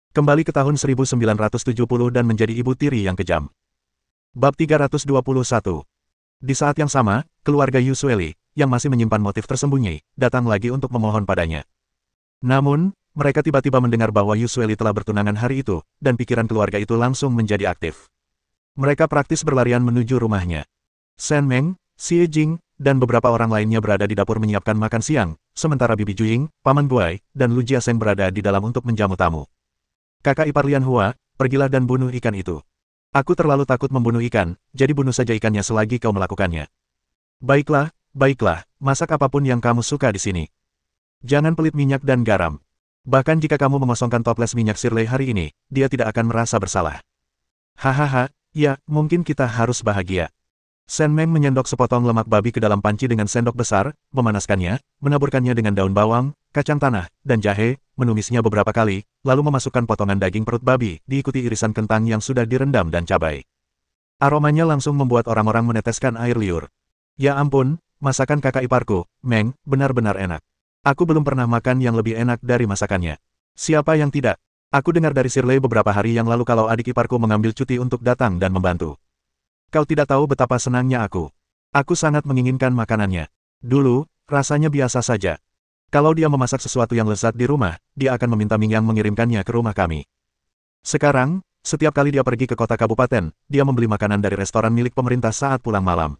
Kembali ke tahun 1970 dan menjadi ibu tiri yang kejam. Bab 321. Di saat yang sama, keluarga Yusueli, yang masih menyimpan motif tersembunyi, datang lagi untuk memohon padanya. Namun, mereka tiba-tiba mendengar bahwa Yusueli telah bertunangan hari itu, dan pikiran keluarga itu langsung menjadi aktif. Mereka praktis berlarian menuju rumahnya. Shen Meng, Xie Jing, dan beberapa orang lainnya berada di dapur menyiapkan makan siang, sementara Bibi Juying, Paman Buai, dan Lu Jiaseng berada di dalam untuk menjamu tamu. Kakak ipar Lian Hua, pergilah dan bunuh ikan itu. Aku terlalu takut membunuh ikan, jadi bunuh saja ikannya selagi kau melakukannya. Baiklah, baiklah, masak apapun yang kamu suka di sini. Jangan pelit minyak dan garam. Bahkan jika kamu mengosongkan toples minyak Shirley hari ini, dia tidak akan merasa bersalah. Hahaha, ya, mungkin kita harus bahagia. Shen Meng menyendok sepotong lemak babi ke dalam panci dengan sendok besar, memanaskannya, menaburkannya dengan daun bawang, kacang tanah, dan jahe, menumisnya beberapa kali, lalu memasukkan potongan daging perut babi, diikuti irisan kentang yang sudah direndam dan cabai. Aromanya langsung membuat orang-orang meneteskan air liur. Ya ampun, masakan kakak iparku, Meng, benar-benar enak. Aku belum pernah makan yang lebih enak dari masakannya. Siapa yang tidak? Aku dengar dari Shirley beberapa hari yang lalu kalau adik iparku mengambil cuti untuk datang dan membantu. Kau tidak tahu betapa senangnya aku. Aku sangat menginginkan makanannya. Dulu, rasanya biasa saja. Kalau dia memasak sesuatu yang lezat di rumah, dia akan meminta Ming Yang mengirimkannya ke rumah kami. Sekarang, setiap kali dia pergi ke kota kabupaten, dia membeli makanan dari restoran milik pemerintah saat pulang malam.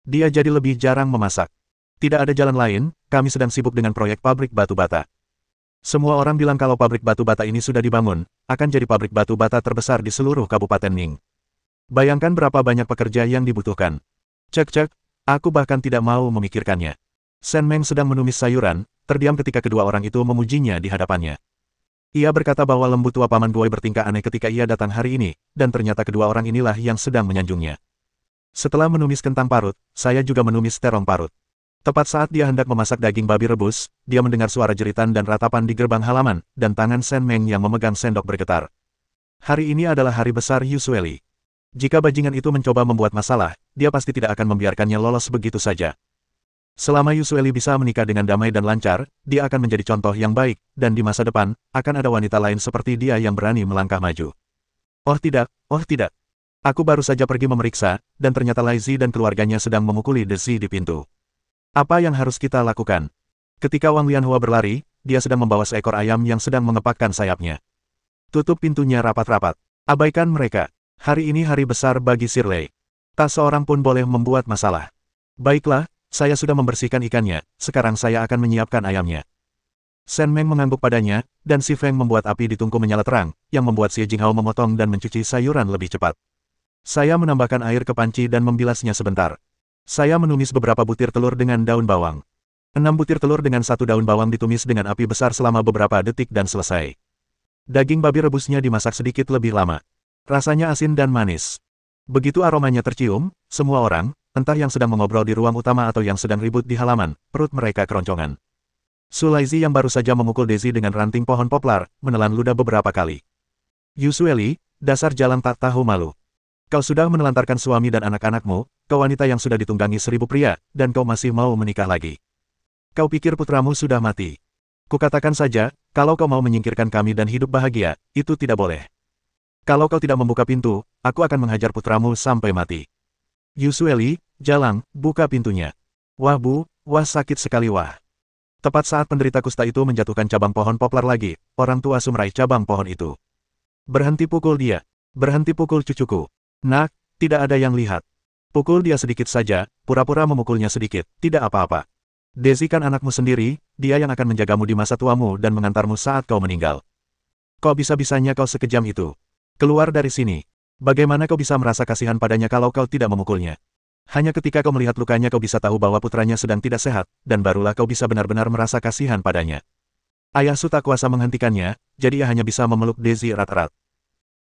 Dia jadi lebih jarang memasak. Tidak ada jalan lain, kami sedang sibuk dengan proyek pabrik batu bata. Semua orang bilang kalau pabrik batu bata ini sudah dibangun, akan jadi pabrik batu bata terbesar di seluruh Kabupaten Ning. Bayangkan berapa banyak pekerja yang dibutuhkan. Cek-cek, aku bahkan tidak mau memikirkannya. Shen Meng sedang menumis sayuran, terdiam ketika kedua orang itu memujinya di hadapannya. Ia berkata bahwa lembu tua Paman Buai bertingkah aneh ketika ia datang hari ini, dan ternyata kedua orang inilah yang sedang menyanjungnya. Setelah menumis kentang parut, saya juga menumis terong parut. Tepat saat dia hendak memasak daging babi rebus, dia mendengar suara jeritan dan ratapan di gerbang halaman, dan tangan Shen Meng yang memegang sendok bergetar. Hari ini adalah hari besar Yusueli. Jika bajingan itu mencoba membuat masalah, dia pasti tidak akan membiarkannya lolos begitu saja. Selama Yusueli bisa menikah dengan damai dan lancar, dia akan menjadi contoh yang baik, dan di masa depan, akan ada wanita lain seperti dia yang berani melangkah maju. Oh tidak, oh tidak. Aku baru saja pergi memeriksa, dan ternyata Lai Zi dan keluarganya sedang memukuli Dezi di pintu. Apa yang harus kita lakukan? Ketika Wang Lianhua berlari, dia sedang membawa seekor ayam yang sedang mengepakkan sayapnya. Tutup pintunya rapat-rapat. Abaikan mereka. Hari ini hari besar bagi Shirley. Tak seorang pun boleh membuat masalah. Baiklah, saya sudah membersihkan ikannya, sekarang saya akan menyiapkan ayamnya. Shen Meng mengangguk padanya, dan Si Feng membuat api di tungku menyala terang, yang membuat Xie Jinghao memotong dan mencuci sayuran lebih cepat. Saya menambahkan air ke panci dan membilasnya sebentar. Saya menumis beberapa butir telur dengan daun bawang. 6 butir telur dengan 1 daun bawang ditumis dengan api besar selama beberapa detik dan selesai. Daging babi rebusnya dimasak sedikit lebih lama. Rasanya asin dan manis. Begitu aromanya tercium, semua orang, entah yang sedang mengobrol di ruang utama atau yang sedang ribut di halaman, perut mereka keroncongan. Sulaizi yang baru saja memukul Dezi dengan ranting pohon poplar, menelan ludah beberapa kali. Yusueli, dasar jalan tak tahu malu. Kau sudah menelantarkan suami dan anak-anakmu, kau wanita yang sudah ditunggangi 1000 pria, dan kau masih mau menikah lagi. Kau pikir putramu sudah mati. Kukatakan saja, kalau kau mau menyingkirkan kami dan hidup bahagia, itu tidak boleh. Kalau kau tidak membuka pintu, aku akan menghajar putramu sampai mati. Yusueli, Jalang, buka pintunya. Wah bu, wah sakit sekali wah. Tepat saat penderita kusta itu menjatuhkan cabang pohon poplar lagi, orang tua meraih cabang pohon itu. Berhenti pukul dia. Berhenti pukul cucuku. Nak, tidak ada yang lihat. Pukul dia sedikit saja, pura-pura memukulnya sedikit, tidak apa-apa. Dezi kan anakmu sendiri, dia yang akan menjagamu di masa tuamu dan mengantarmu saat kau meninggal. Kok bisa-bisanya kau sekejam itu? Keluar dari sini. Bagaimana kau bisa merasa kasihan padanya kalau kau tidak memukulnya? Hanya ketika kau melihat lukanya kau bisa tahu bahwa putranya sedang tidak sehat, dan barulah kau bisa benar-benar merasa kasihan padanya. Ayah Su tak kuasa menghentikannya, jadi ia hanya bisa memeluk Dezi erat-erat.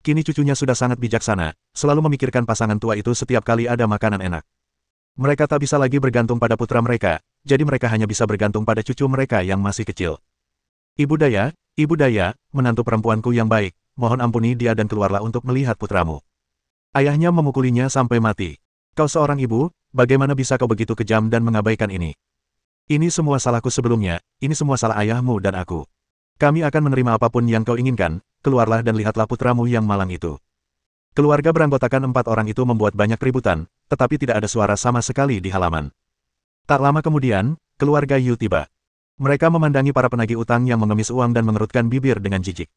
Kini cucunya sudah sangat bijaksana, selalu memikirkan pasangan tua itu setiap kali ada makanan enak. Mereka tak bisa lagi bergantung pada putra mereka, jadi mereka hanya bisa bergantung pada cucu mereka yang masih kecil. Ibu Daya, menantu perempuanku yang baik, mohon ampuni dia dan keluarlah untuk melihat putramu. Ayahnya memukulinya sampai mati. Kau seorang ibu, bagaimana bisa kau begitu kejam dan mengabaikan ini? Ini semua salahku sebelumnya, ini semua salah ayahmu dan aku. Kami akan menerima apapun yang kau inginkan, keluarlah dan lihatlah putramu yang malang itu. Keluarga beranggotakan 4 orang itu membuat banyak keributan, tetapi tidak ada suara sama sekali di halaman. Tak lama kemudian, keluarga Yu tiba. Mereka memandangi para penagih utang yang mengemis uang dan mengerutkan bibir dengan jijik.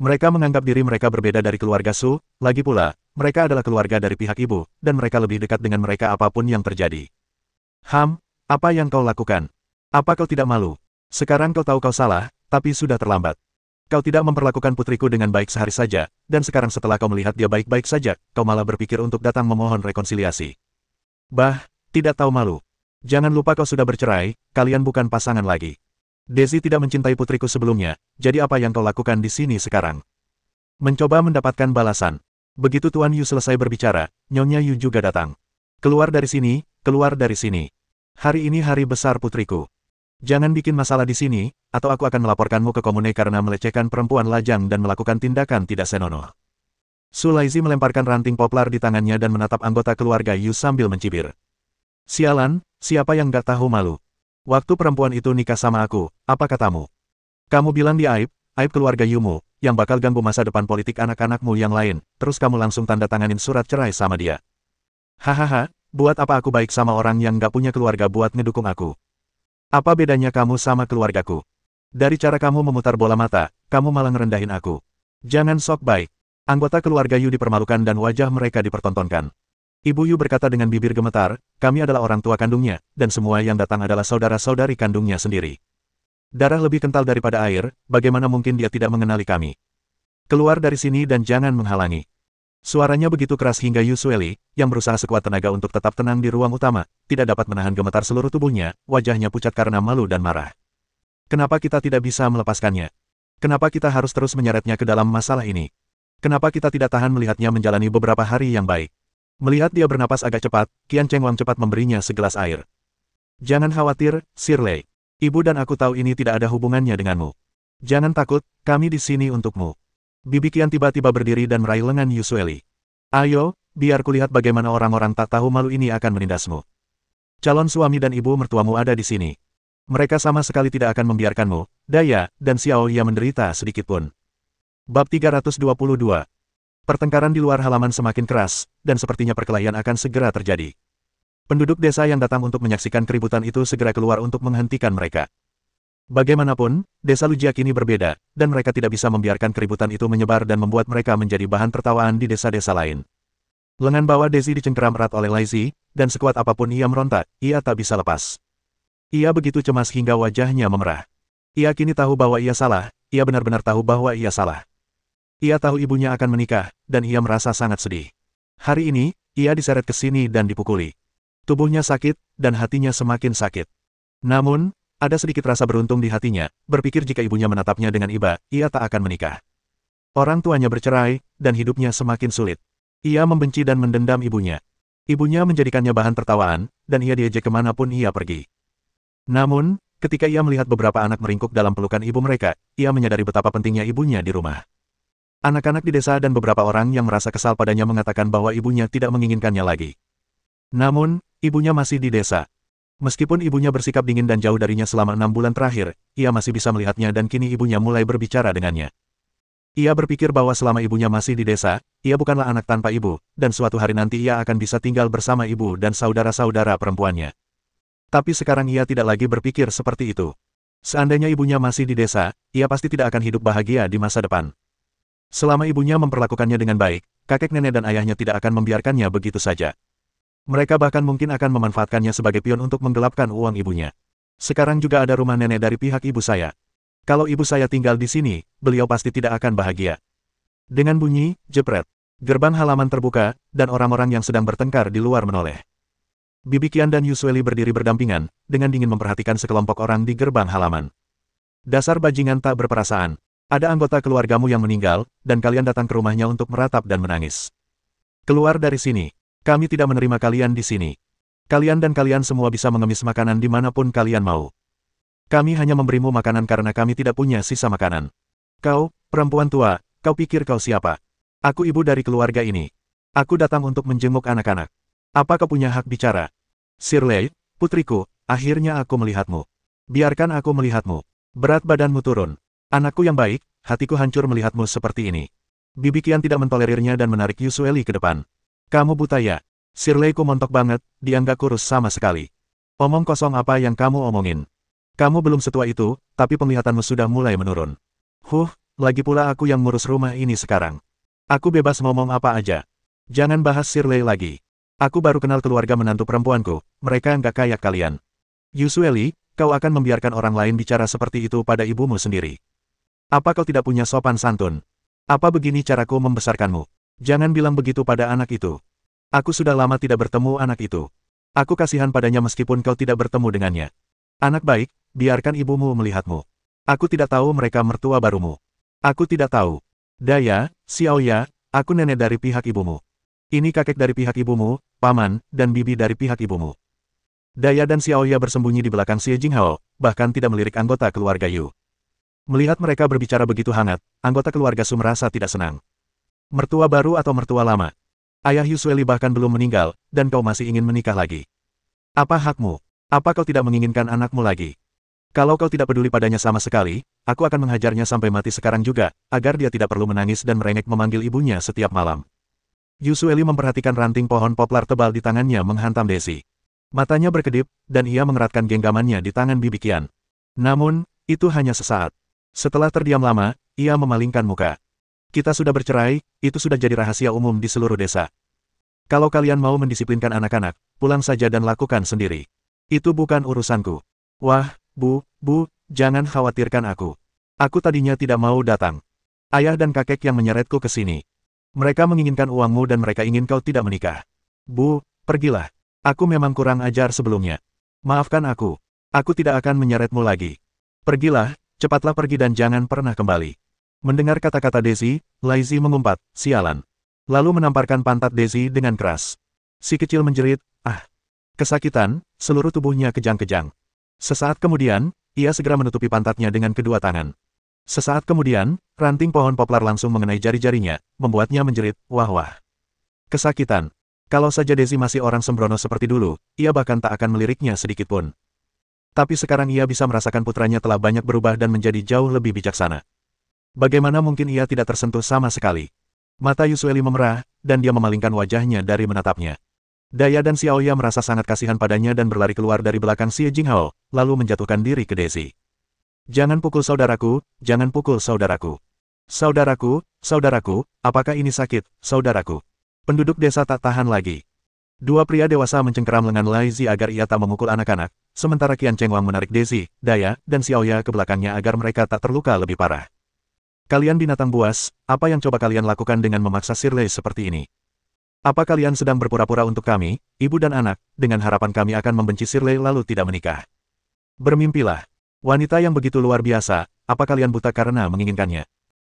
Mereka menganggap diri mereka berbeda dari keluarga Su, lagi pula, mereka adalah keluarga dari pihak ibu, dan mereka lebih dekat dengan mereka apapun yang terjadi. Apa yang kau lakukan? Apa kau tidak malu? Sekarang kau tahu kau salah, tapi sudah terlambat. Kau tidak memperlakukan putriku dengan baik sehari saja, dan sekarang setelah kau melihat dia baik-baik saja, kau malah berpikir untuk datang memohon rekonsiliasi. Tidak tahu malu. Jangan lupa kau sudah bercerai, kalian bukan pasangan lagi. Daisy tidak mencintai putriku sebelumnya, jadi apa yang kau lakukan di sini sekarang? Mencoba mendapatkan balasan. Begitu Tuan Yu selesai berbicara, Nyonya Yu juga datang. Keluar dari sini, keluar dari sini. Hari ini hari besar putriku. Jangan bikin masalah di sini, atau aku akan melaporkanmu ke komune karena melecehkan perempuan lajang dan melakukan tindakan tidak senonoh. Sulaizi melemparkan ranting poplar di tangannya dan menatap anggota keluarga Yu sambil mencibir. Sialan, siapa yang gak tahu malu? Waktu perempuan itu nikah sama aku, apa katamu? Kamu bilang dia aib keluarga Yumu, yang bakal ganggu masa depan politik anak-anakmu yang lain, terus kamu langsung tanda tanganin surat cerai sama dia. Hahaha, buat apa aku baik sama orang yang gak punya keluarga buat ngedukung aku? Apa bedanya kamu sama keluargaku? Dari cara kamu memutar bola mata, kamu malah ngerendahin aku. Jangan sok baik. Anggota keluarga Yu dipermalukan dan wajah mereka dipertontonkan. Ibu Yu berkata dengan bibir gemetar, kami adalah orang tua kandungnya, dan semua yang datang adalah saudara-saudari kandungnya sendiri. Darah lebih kental daripada air, bagaimana mungkin dia tidak mengenali kami? Keluar dari sini dan jangan menghalangi. Suaranya begitu keras hingga Yu Sueli, yang berusaha sekuat tenaga untuk tetap tenang di ruang utama, tidak dapat menahan gemetar seluruh tubuhnya, wajahnya pucat karena malu dan marah. Kenapa kita tidak bisa melepaskannya? Kenapa kita harus terus menyeretnya ke dalam masalah ini? Kenapa kita tidak tahan melihatnya menjalani beberapa hari yang baik? Melihat dia bernapas agak cepat, Qian Cheng Wang cepat memberinya segelas air. Jangan khawatir, Shirley. Ibu dan aku tahu ini tidak ada hubungannya denganmu. Jangan takut, kami di sini untukmu. Bibi Qian tiba-tiba berdiri dan meraih lengan Yu Sueli. Ayo, biar kulihat bagaimana orang-orang tak tahu malu ini akan menindasmu. Calon suami dan ibu mertuamu ada di sini. Mereka sama sekali tidak akan membiarkanmu, Daya, dan Xiao Ya menderita sedikitpun. Bab 322. Pertengkaran di luar halaman semakin keras, dan sepertinya perkelahian akan segera terjadi. Penduduk desa yang datang untuk menyaksikan keributan itu segera keluar untuk menghentikan mereka. Bagaimanapun, desa Lujiak ini berbeda, dan mereka tidak bisa membiarkan keributan itu menyebar dan membuat mereka menjadi bahan tertawaan di desa-desa lain. Lengan bawah Daisy dicengkeram erat oleh Laizi, dan sekuat apapun ia meronta, ia tak bisa lepas. Ia begitu cemas hingga wajahnya memerah. Ia kini tahu bahwa ia salah, ia benar-benar tahu bahwa ia salah. Ia tahu ibunya akan menikah, dan ia merasa sangat sedih. Hari ini, ia diseret ke sini dan dipukuli. Tubuhnya sakit, dan hatinya semakin sakit. Namun, ada sedikit rasa beruntung di hatinya, berpikir jika ibunya menatapnya dengan iba, ia tak akan menikah. Orang tuanya bercerai, dan hidupnya semakin sulit. Ia membenci dan mendendam ibunya. Ibunya menjadikannya bahan tertawaan, dan ia diejek kemanapun ia pergi. Namun, ketika ia melihat beberapa anak meringkuk dalam pelukan ibu mereka, ia menyadari betapa pentingnya ibunya di rumah. Anak-anak di desa dan beberapa orang yang merasa kesal padanya mengatakan bahwa ibunya tidak menginginkannya lagi. Namun, ibunya masih di desa. Meskipun ibunya bersikap dingin dan jauh darinya selama 6 bulan terakhir, ia masih bisa melihatnya dan kini ibunya mulai berbicara dengannya. Ia berpikir bahwa selama ibunya masih di desa, ia bukanlah anak tanpa ibu, dan suatu hari nanti ia akan bisa tinggal bersama ibu dan saudara-saudara perempuannya. Tapi sekarang ia tidak lagi berpikir seperti itu. Seandainya ibunya masih di desa, ia pasti tidak akan hidup bahagia di masa depan. Selama ibunya memperlakukannya dengan baik, kakek nenek dan ayahnya tidak akan membiarkannya begitu saja. Mereka bahkan mungkin akan memanfaatkannya sebagai pion untuk menggelapkan uang ibunya. Sekarang juga ada rumah nenek dari pihak ibu saya. Kalau ibu saya tinggal di sini, beliau pasti tidak akan bahagia. Dengan bunyi, jepret. Gerbang halaman terbuka, dan orang-orang yang sedang bertengkar di luar menoleh. Bibi Qian dan Yu Sueli berdiri berdampingan, dengan dingin memperhatikan sekelompok orang di gerbang halaman. Dasar bajingan tak berperasaan. Ada anggota keluargamu yang meninggal, dan kalian datang ke rumahnya untuk meratap dan menangis. Keluar dari sini. Kami tidak menerima kalian di sini. Kalian dan kalian semua bisa mengemis makanan dimanapun kalian mau. Kami hanya memberimu makanan karena kami tidak punya sisa makanan. Kau, perempuan tua, kau pikir kau siapa? Aku ibu dari keluarga ini. Aku datang untuk menjenguk anak-anak. Apa kau punya hak bicara? Shirley, putriku, akhirnya aku melihatmu. Biarkan aku melihatmu. Berat badanmu turun. Anakku yang baik, hatiku hancur melihatmu seperti ini. Bibi Qian tidak mentolerirnya dan menarik Yusueli ke depan. Kamu buta ya? Shirley-ku montok banget, dia nggak kurus sama sekali. Omong kosong apa yang kamu omongin? Kamu belum setua itu, tapi penglihatanmu sudah mulai menurun. Lagi pula aku yang ngurus rumah ini sekarang. Aku bebas ngomong apa aja. Jangan bahas Shirley lagi. Aku baru kenal keluarga menantu perempuanku, mereka nggak kayak kalian. Yusueli, kau akan membiarkan orang lain bicara seperti itu pada ibumu sendiri. Apa kau tidak punya sopan santun? Apa begini caraku membesarkanmu? Jangan bilang begitu pada anak itu. Aku sudah lama tidak bertemu anak itu. Aku kasihan padanya meskipun kau tidak bertemu dengannya. Anak baik, biarkan ibumu melihatmu. Aku tidak tahu mereka mertua barumu. Aku tidak tahu. Daya, Xiaoya, aku nenek dari pihak ibumu. Ini kakek dari pihak ibumu, paman, dan bibi dari pihak ibumu. Daya dan Xiaoya bersembunyi di belakang Xie Jinghao, bahkan tidak melirik anggota keluarga Yu. Melihat mereka berbicara begitu hangat, anggota keluarga Su merasa tidak senang. Mertua baru atau mertua lama? Ayah Yusueli bahkan belum meninggal, dan kau masih ingin menikah lagi. Apa hakmu? Apa kau tidak menginginkan anakmu lagi? Kalau kau tidak peduli padanya sama sekali, aku akan menghajarnya sampai mati sekarang juga, agar dia tidak perlu menangis dan merengek memanggil ibunya setiap malam. Yusueli memperhatikan ranting pohon poplar tebal di tangannya menghantam Daisy. Matanya berkedip, dan ia mengeratkan genggamannya di tangan Bibi Qian. Namun, itu hanya sesaat. Setelah terdiam lama, ia memalingkan muka. Kita sudah bercerai, itu sudah jadi rahasia umum di seluruh desa. Kalau kalian mau mendisiplinkan anak-anak, pulang saja dan lakukan sendiri. Itu bukan urusanku. Wah, Bu, jangan khawatirkan aku. Aku tadinya tidak mau datang. Ayah dan kakek yang menyeretku ke sini. Mereka menginginkan uangmu dan mereka ingin kau tidak menikah. Bu, pergilah. Aku memang kurang ajar sebelumnya. Maafkan aku. Aku tidak akan menyeretmu lagi. Pergilah. Cepatlah pergi dan jangan pernah kembali. Mendengar kata-kata Daisy, Laizi mengumpat, sialan. Lalu menamparkan pantat Daisy dengan keras. Si kecil menjerit, kesakitan, seluruh tubuhnya kejang-kejang. Sesaat kemudian, ia segera menutupi pantatnya dengan kedua tangan. Sesaat kemudian, ranting pohon poplar langsung mengenai jari-jarinya, membuatnya menjerit, wah. Kesakitan. Kalau saja Daisy masih orang sembrono seperti dulu, ia bahkan tak akan meliriknya sedikitpun. Tapi sekarang ia bisa merasakan putranya telah banyak berubah dan menjadi jauh lebih bijaksana. Bagaimana mungkin ia tidak tersentuh sama sekali? Mata Yusueli memerah, dan dia memalingkan wajahnya dari menatapnya. Daya dan Xiaoya merasa sangat kasihan padanya dan berlari keluar dari belakang Xie Jinghao, lalu menjatuhkan diri ke Daisy. Jangan pukul saudaraku, jangan pukul saudaraku. Saudaraku, apakah ini sakit, saudaraku? Penduduk desa tak tahan lagi. Dua pria dewasa mencengkeram lengan Laizi agar ia tak memukul anak-anak, sementara Qian Chengwang menarik Daisy, Daya, dan Xiaoya ke belakangnya agar mereka tak terluka lebih parah. Kalian binatang buas, apa yang coba kalian lakukan dengan memaksa Shirley seperti ini? Apa kalian sedang berpura-pura untuk kami, ibu dan anak, dengan harapan kami akan membenci Shirley lalu tidak menikah? Bermimpilah. Wanita yang begitu luar biasa, apa kalian buta karena menginginkannya?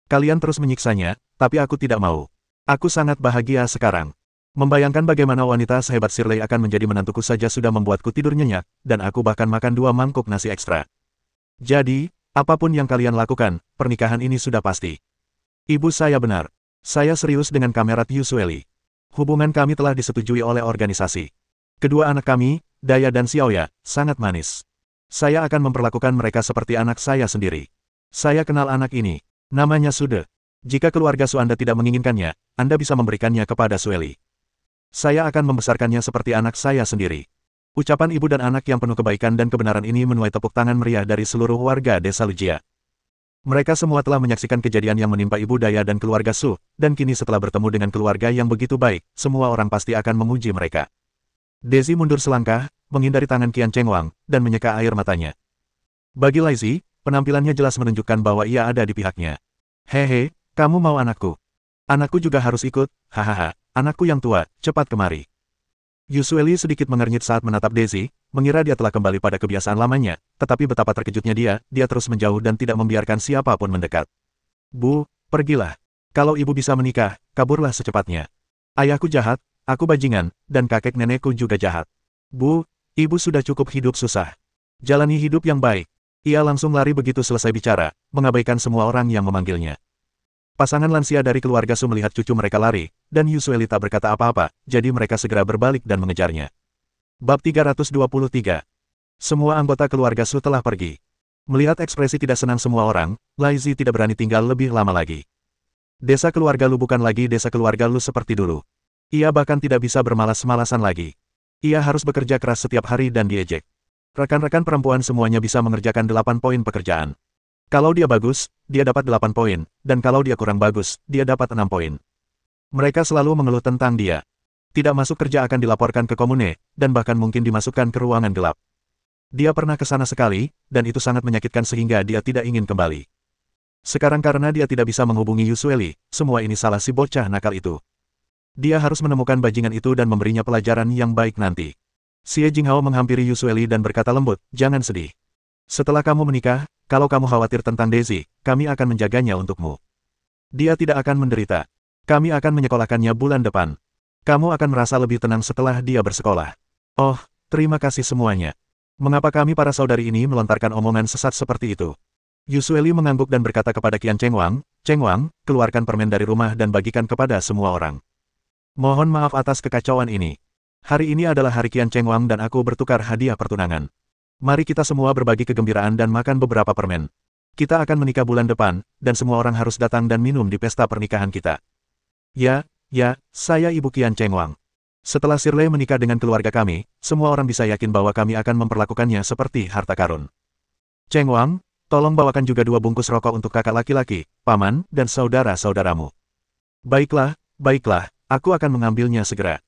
Kalian terus menyiksanya, tapi aku tidak mau. Aku sangat bahagia sekarang. Membayangkan bagaimana wanita sehebat Shirley akan menjadi menantuku saja sudah membuatku tidur nyenyak, dan aku bahkan makan 2 mangkuk nasi ekstra. Jadi, apapun yang kalian lakukan, pernikahan ini sudah pasti. Ibu saya benar. Saya serius dengan Kamerat Yusueli. Hubungan kami telah disetujui oleh organisasi. Kedua anak kami, Daya dan Xiaoya, sangat manis. Saya akan memperlakukan mereka seperti anak saya sendiri. Saya kenal anak ini. Namanya Sude. Jika keluarga Su Anda tidak menginginkannya, Anda bisa memberikannya kepada Sueli. Saya akan membesarkannya seperti anak saya sendiri. Ucapan ibu dan anak yang penuh kebaikan dan kebenaran ini menuai tepuk tangan meriah dari seluruh warga desa Lujia. Mereka semua telah menyaksikan kejadian yang menimpa ibu Daya dan keluarga Su, dan kini setelah bertemu dengan keluarga yang begitu baik, semua orang pasti akan memuji mereka. Daisy mundur selangkah, menghindari tangan Qian Chengwang, dan menyeka air matanya. Bagi Laizi, penampilannya jelas menunjukkan bahwa ia ada di pihaknya. Hehe, kamu mau anakku? Anakku juga harus ikut, hahaha. Anakku yang tua, cepat kemari. Yusueli sedikit mengernyit saat menatap Daisy, mengira dia telah kembali pada kebiasaan lamanya, tetapi betapa terkejutnya dia terus menjauh dan tidak membiarkan siapapun mendekat. Bu, pergilah. Kalau ibu bisa menikah, kaburlah secepatnya. Ayahku jahat, aku bajingan, dan kakek nenekku juga jahat. Bu, ibu sudah cukup hidup susah. Jalani hidup yang baik. Ia langsung lari begitu selesai bicara, mengabaikan semua orang yang memanggilnya. Pasangan lansia dari keluarga Su melihat cucu mereka lari, dan Yusueli tak berkata apa-apa, jadi mereka segera berbalik dan mengejarnya. Bab 323. Semua anggota keluarga Su telah pergi. Melihat ekspresi tidak senang semua orang, Lai Zi tidak berani tinggal lebih lama lagi. Desa keluarga Lu bukan lagi desa keluarga Lu seperti dulu. Ia bahkan tidak bisa bermalas-malasan lagi. Ia harus bekerja keras setiap hari dan diejek. Rekan-rekan perempuan semuanya bisa mengerjakan 8 poin pekerjaan. Kalau dia bagus, dia dapat 8 poin, dan kalau dia kurang bagus, dia dapat 6 poin. Mereka selalu mengeluh tentang dia. Tidak masuk kerja akan dilaporkan ke komune, dan bahkan mungkin dimasukkan ke ruangan gelap. Dia pernah ke sana sekali, dan itu sangat menyakitkan sehingga dia tidak ingin kembali. Sekarang karena dia tidak bisa menghubungi Yusueli, semua ini salah si bocah nakal itu. Dia harus menemukan bajingan itu dan memberinya pelajaran yang baik nanti. Xie Jinghao menghampiri Yusueli dan berkata lembut, jangan sedih. Setelah kamu menikah, kalau kamu khawatir tentang Daisy, kami akan menjaganya untukmu. Dia tidak akan menderita. Kami akan menyekolahkannya bulan depan. Kamu akan merasa lebih tenang setelah dia bersekolah. Oh, terima kasih semuanya. Mengapa kami para saudari ini melontarkan omongan sesat seperti itu? Yusueli mengangguk dan berkata kepada Qian Chengwang, Chengwang, keluarkan permen dari rumah dan bagikan kepada semua orang. Mohon maaf atas kekacauan ini. Hari ini adalah hari Qian Chengwang dan aku bertukar hadiah pertunangan. Mari kita semua berbagi kegembiraan dan makan beberapa permen. Kita akan menikah bulan depan, dan semua orang harus datang dan minum di pesta pernikahan kita. Ya, saya Ibu Qian Chengwang. Setelah Shirley menikah dengan keluarga kami, semua orang bisa yakin bahwa kami akan memperlakukannya seperti harta karun. Chengwang, tolong bawakan juga 2 bungkus rokok untuk kakak laki-laki, paman, dan saudara-saudaramu. Baiklah, aku akan mengambilnya segera.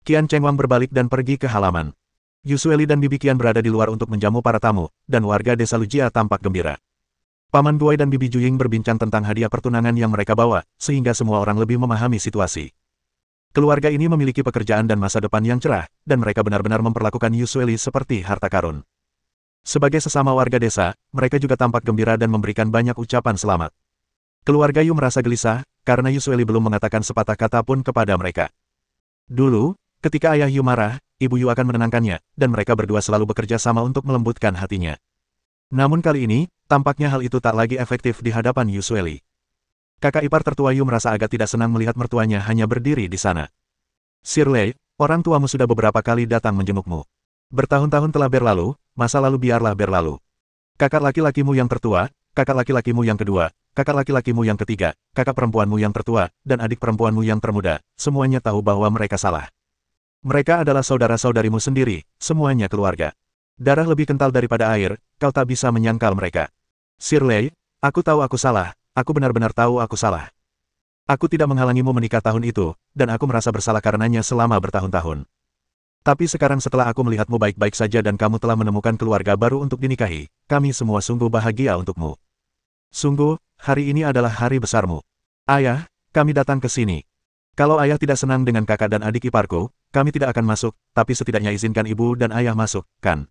Qian Chengwang berbalik dan pergi ke halaman. Yusueli dan Bibi Qian berada di luar untuk menjamu para tamu, dan warga desa Lujia tampak gembira. Paman Guai dan Bibi Juying berbincang tentang hadiah pertunangan yang mereka bawa, sehingga semua orang lebih memahami situasi. Keluarga ini memiliki pekerjaan dan masa depan yang cerah, dan mereka benar-benar memperlakukan Yusueli seperti harta karun. Sebagai sesama warga desa, mereka juga tampak gembira dan memberikan banyak ucapan selamat. Keluarga Yu merasa gelisah, karena Yusueli belum mengatakan sepatah kata pun kepada mereka. Dulu, ketika ayah Yu marah, ibu Yu akan menenangkannya, dan mereka berdua selalu bekerja sama untuk melembutkan hatinya. Namun kali ini, tampaknya hal itu tak lagi efektif di hadapan Yusueli. Kakak ipar tertua Yu merasa agak tidak senang melihat mertuanya hanya berdiri di sana. Shirley, orang tuamu sudah beberapa kali datang menjengukmu. Bertahun-tahun telah berlalu, masa lalu biarlah berlalu. Kakak laki-lakimu yang tertua, kakak laki-lakimu yang kedua, kakak laki-lakimu yang ketiga, kakak perempuanmu yang tertua, dan adik perempuanmu yang termuda, semuanya tahu bahwa mereka salah. Mereka adalah saudara-saudarimu sendiri, semuanya keluarga. Darah lebih kental daripada air, kau tak bisa menyangkal mereka. Shirley, aku tahu aku salah. Aku benar-benar tahu aku salah. Aku tidak menghalangimu menikah tahun itu, dan aku merasa bersalah karenanya selama bertahun-tahun. Tapi sekarang setelah aku melihatmu baik-baik saja dan kamu telah menemukan keluarga baru untuk dinikahi, kami semua sungguh bahagia untukmu. Sungguh, hari ini adalah hari besarmu. Ayah, kami datang ke sini. Kalau ayah tidak senang dengan kakak dan adik iparku, kami tidak akan masuk, tapi setidaknya izinkan ibu dan ayah masuk, kan?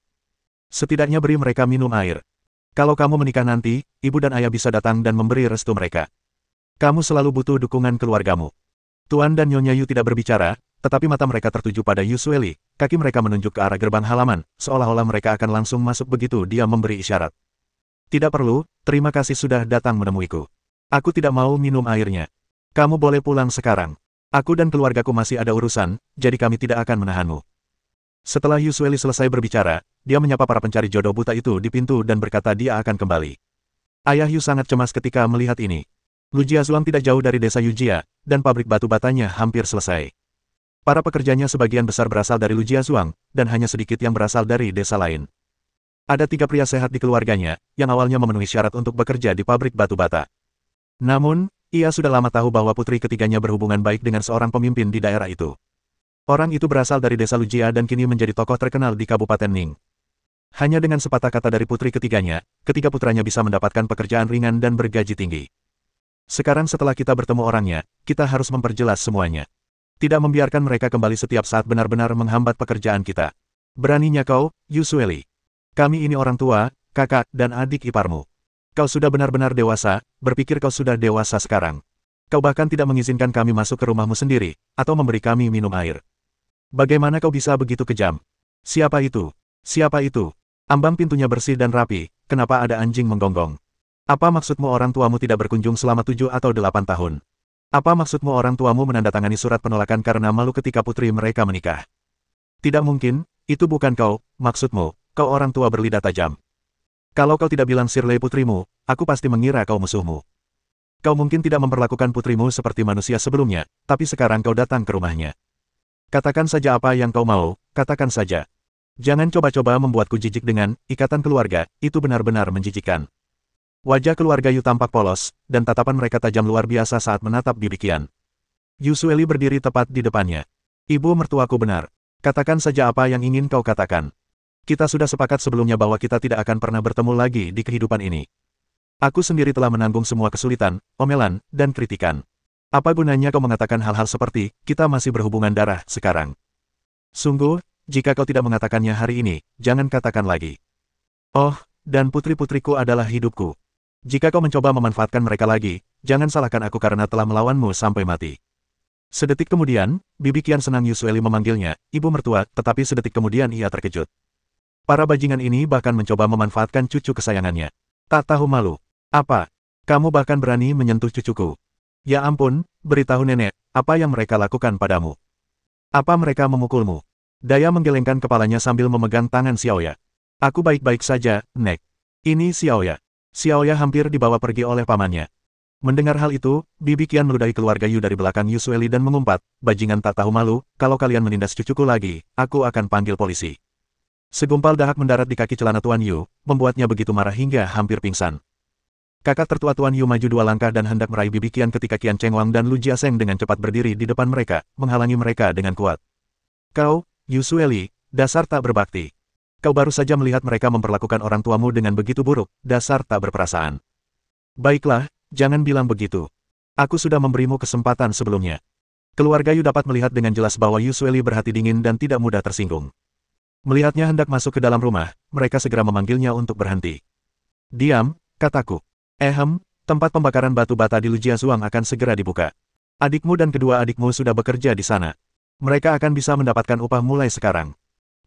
Setidaknya beri mereka minum air. Kalau kamu menikah nanti, ibu dan ayah bisa datang dan memberi restu mereka. Kamu selalu butuh dukungan keluargamu. Tuan dan Nyonya Yu tidak berbicara, tetapi mata mereka tertuju pada Yusueli, kaki mereka menunjuk ke arah gerbang halaman, seolah-olah mereka akan langsung masuk begitu dia memberi isyarat. Tidak perlu, terima kasih sudah datang menemuiku. Aku tidak mau minum airnya. Kamu boleh pulang sekarang. Aku dan keluargaku masih ada urusan, jadi kami tidak akan menahanmu. Setelah Yusueli selesai berbicara, dia menyapa para pencari jodoh buta itu di pintu dan berkata dia akan kembali. Ayah Yu sangat cemas ketika melihat ini. Lujia Zuang tidak jauh dari desa Yujia, dan pabrik batu batanya hampir selesai. Para pekerjanya sebagian besar berasal dari Lujia Zuang, dan hanya sedikit yang berasal dari desa lain. Ada 3 pria sehat di keluarganya, yang awalnya memenuhi syarat untuk bekerja di pabrik batu bata. Namun, ia sudah lama tahu bahwa putri ketiganya berhubungan baik dengan seorang pemimpin di daerah itu. Orang itu berasal dari desa Lujia dan kini menjadi tokoh terkenal di Kabupaten Ning. Hanya dengan sepatah kata dari putri ketiganya, ketiga putranya bisa mendapatkan pekerjaan ringan dan bergaji tinggi. Sekarang setelah kita bertemu orangnya, kita harus memperjelas semuanya. Tidak membiarkan mereka kembali setiap saat benar-benar menghambat pekerjaan kita. Beraninya kau, Yusueli. Kami ini orang tua, kakak, dan adik iparmu. Kau sudah benar-benar dewasa, berpikir kau sudah dewasa sekarang. Kau bahkan tidak mengizinkan kami masuk ke rumahmu sendiri, atau memberi kami minum air. Bagaimana kau bisa begitu kejam? Siapa itu? Siapa itu? Ambang pintunya bersih dan rapi, kenapa ada anjing menggonggong? Apa maksudmu orang tuamu tidak berkunjung selama 7 atau 8 tahun? Apa maksudmu orang tuamu menandatangani surat penolakan karena malu ketika putri mereka menikah? Tidak mungkin, itu bukan kau, maksudmu, kau orang tua berlidah tajam. Kalau kau tidak bilang Shirley putrimu, aku pasti mengira kau musuhmu. Kau mungkin tidak memperlakukan putrimu seperti manusia sebelumnya, tapi sekarang kau datang ke rumahnya. Katakan saja apa yang kau mau, katakan saja. Jangan coba-coba membuatku jijik dengan ikatan keluarga, itu benar-benar menjijikkan. Wajah keluarga Yu tampak polos, dan tatapan mereka tajam luar biasa saat menatap Bibi Qian. Yusueli berdiri tepat di depannya. Ibu mertuaku benar. Katakan saja apa yang ingin kau katakan. Kita sudah sepakat sebelumnya bahwa kita tidak akan pernah bertemu lagi di kehidupan ini. Aku sendiri telah menanggung semua kesulitan, omelan, dan kritikan. Apa gunanya kau mengatakan hal-hal seperti, kita masih berhubungan darah sekarang? Sungguh, jika kau tidak mengatakannya hari ini, jangan katakan lagi. Oh, dan putri-putriku adalah hidupku. Jika kau mencoba memanfaatkan mereka lagi, jangan salahkan aku karena telah melawanmu sampai mati. Sedetik kemudian, Bibi Qian senang Yusueli memanggilnya, ibu mertua, tetapi sedetik kemudian ia terkejut. Para bajingan ini bahkan mencoba memanfaatkan cucu kesayangannya. Tak tahu malu. Apa? Kamu bahkan berani menyentuh cucuku. Ya ampun, beritahu nenek, apa yang mereka lakukan padamu? Apa mereka memukulmu? Daya menggelengkan kepalanya sambil memegang tangan Xiaoya. Aku baik-baik saja, Nek. Ini Xiaoya. Xiaoya hampir dibawa pergi oleh pamannya. Mendengar hal itu, Bibi Qian meludahi keluarga Yu dari belakang Yusueli dan mengumpat, bajingan tak tahu malu, kalau kalian menindas cucuku lagi, aku akan panggil polisi. Segumpal dahak mendarat di kaki celana Tuan Yu, membuatnya begitu marah hingga hampir pingsan. Kakak tertua Tuan Yu maju 2 langkah dan hendak meraih Bibi Qian ketika Qian Chengwang dan Lu Jiaseng dengan cepat berdiri di depan mereka, menghalangi mereka dengan kuat. Kau, Yusueli, dasar tak berbakti. Kau baru saja melihat mereka memperlakukan orang tuamu dengan begitu buruk, dasar tak berperasaan. Baiklah, jangan bilang begitu. Aku sudah memberimu kesempatan sebelumnya. Keluarga Yu dapat melihat dengan jelas bahwa Yusueli berhati dingin dan tidak mudah tersinggung. Melihatnya hendak masuk ke dalam rumah, mereka segera memanggilnya untuk berhenti. Diam, kataku. Tempat pembakaran batu bata di Lujiazuang akan segera dibuka. Adikmu dan kedua adikmu sudah bekerja di sana. Mereka akan bisa mendapatkan upah mulai sekarang.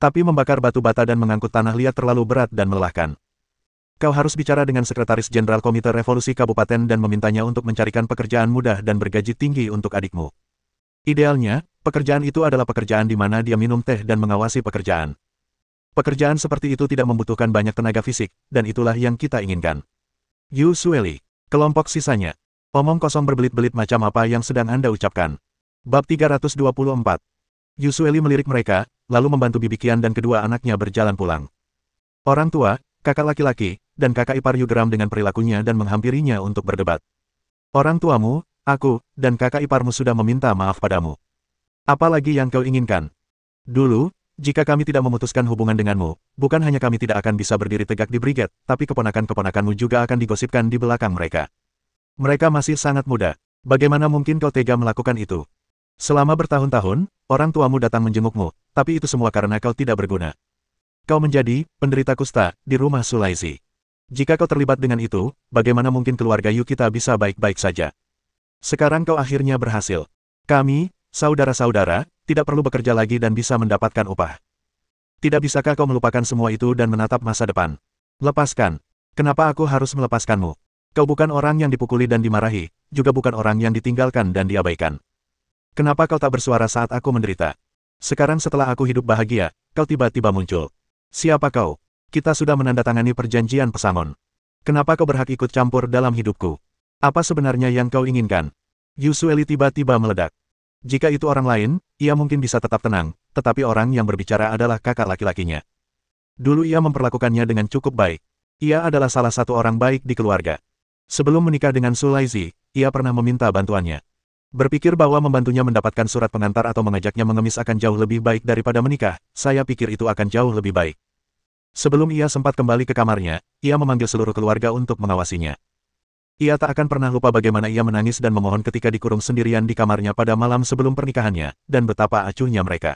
Tapi membakar batu bata dan mengangkut tanah liat terlalu berat dan melelahkan. Kau harus bicara dengan Sekretaris Jenderal Komite Revolusi Kabupaten dan memintanya untuk mencarikan pekerjaan mudah dan bergaji tinggi untuk adikmu. Idealnya, pekerjaan itu adalah pekerjaan di mana dia minum teh dan mengawasi pekerjaan. Pekerjaan seperti itu tidak membutuhkan banyak tenaga fisik, dan itulah yang kita inginkan. Yusueli, kelompok sisanya. Omong kosong berbelit-belit macam apa yang sedang Anda ucapkan. Bab 324. Yusueli melirik mereka, lalu membantu Bibi Qian dan kedua anaknya berjalan pulang. Orang tua, kakak laki-laki, dan kakak ipar Yu geram dengan perilakunya dan menghampirinya untuk berdebat. Orang tuamu, aku, dan kakak iparmu sudah meminta maaf padamu. Apa lagi yang kau inginkan? Dulu, jika kami tidak memutuskan hubungan denganmu, bukan hanya kami tidak akan bisa berdiri tegak di brigade, tapi keponakan-keponakanmu juga akan digosipkan di belakang mereka. Mereka masih sangat muda. Bagaimana mungkin kau tega melakukan itu? Selama bertahun-tahun, orang tuamu datang menjengukmu, tapi itu semua karena kau tidak berguna. Kau menjadi penderita kusta di rumah Sulaizi. Jika kau terlibat dengan itu, bagaimana mungkin keluarga Yu kita bisa baik-baik saja? Sekarang kau akhirnya berhasil. Kami, saudara-saudara, tidak perlu bekerja lagi dan bisa mendapatkan upah. Tidak bisakah kau melupakan semua itu dan menatap masa depan? Lepaskan. Kenapa aku harus melepaskanmu? Kau bukan orang yang dipukuli dan dimarahi, juga bukan orang yang ditinggalkan dan diabaikan. Kenapa kau tak bersuara saat aku menderita? Sekarang setelah aku hidup bahagia, kau tiba-tiba muncul. Siapa kau? Kita sudah menandatangani perjanjian pesangon. Kenapa kau berhak ikut campur dalam hidupku? Apa sebenarnya yang kau inginkan? Yusueli tiba-tiba meledak. Jika itu orang lain, ia mungkin bisa tetap tenang, tetapi orang yang berbicara adalah kakak laki-lakinya. Dulu ia memperlakukannya dengan cukup baik. Ia adalah salah satu orang baik di keluarga. Sebelum menikah dengan Sulaizi, ia pernah meminta bantuannya. Berpikir bahwa membantunya mendapatkan surat pengantar atau mengajaknya mengemis akan jauh lebih baik daripada menikah, saya pikir itu akan jauh lebih baik. Sebelum ia sempat kembali ke kamarnya, ia memanggil seluruh keluarga untuk mengawasinya. Ia tak akan pernah lupa bagaimana ia menangis dan memohon ketika dikurung sendirian di kamarnya pada malam sebelum pernikahannya, dan betapa acuhnya mereka.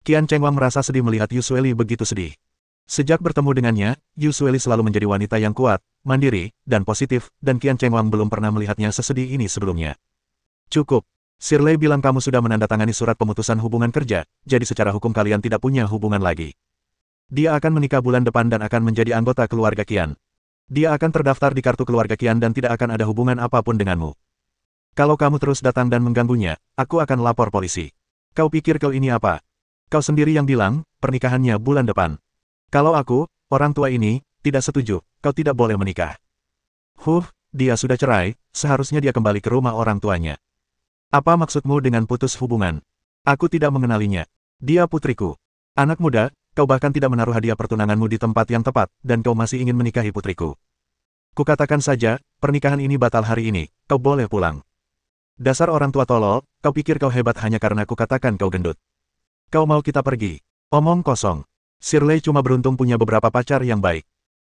Qian Chengwang merasa sedih melihat Yusueli begitu sedih. Sejak bertemu dengannya, Yusueli selalu menjadi wanita yang kuat, mandiri, dan positif, dan Qian Chengwang belum pernah melihatnya sesedih ini sebelumnya. Cukup. Shirley bilang kamu sudah menandatangani surat pemutusan hubungan kerja, jadi secara hukum kalian tidak punya hubungan lagi. Dia akan menikah bulan depan dan akan menjadi anggota keluarga Qian. Dia akan terdaftar di kartu keluarga Qian dan tidak akan ada hubungan apapun denganmu. Kalau kamu terus datang dan mengganggunya, aku akan lapor polisi. Kau pikir kau ini apa? Kau sendiri yang bilang, pernikahannya bulan depan. Kalau aku, orang tua ini, tidak setuju, kau tidak boleh menikah. Dia sudah cerai, seharusnya dia kembali ke rumah orang tuanya. Apa maksudmu dengan putus hubungan? Aku tidak mengenalinya. Dia putriku. Anak muda, kau bahkan tidak menaruh hadiah pertunanganmu di tempat yang tepat, dan kau masih ingin menikahi putriku. Kukatakan saja, pernikahan ini batal hari ini, kau boleh pulang. Dasar orang tua tolol, kau pikir kau hebat hanya karena kukatakan kau gendut. Kau mau kita pergi? Omong kosong. Shirley cuma beruntung punya beberapa pacar yang baik.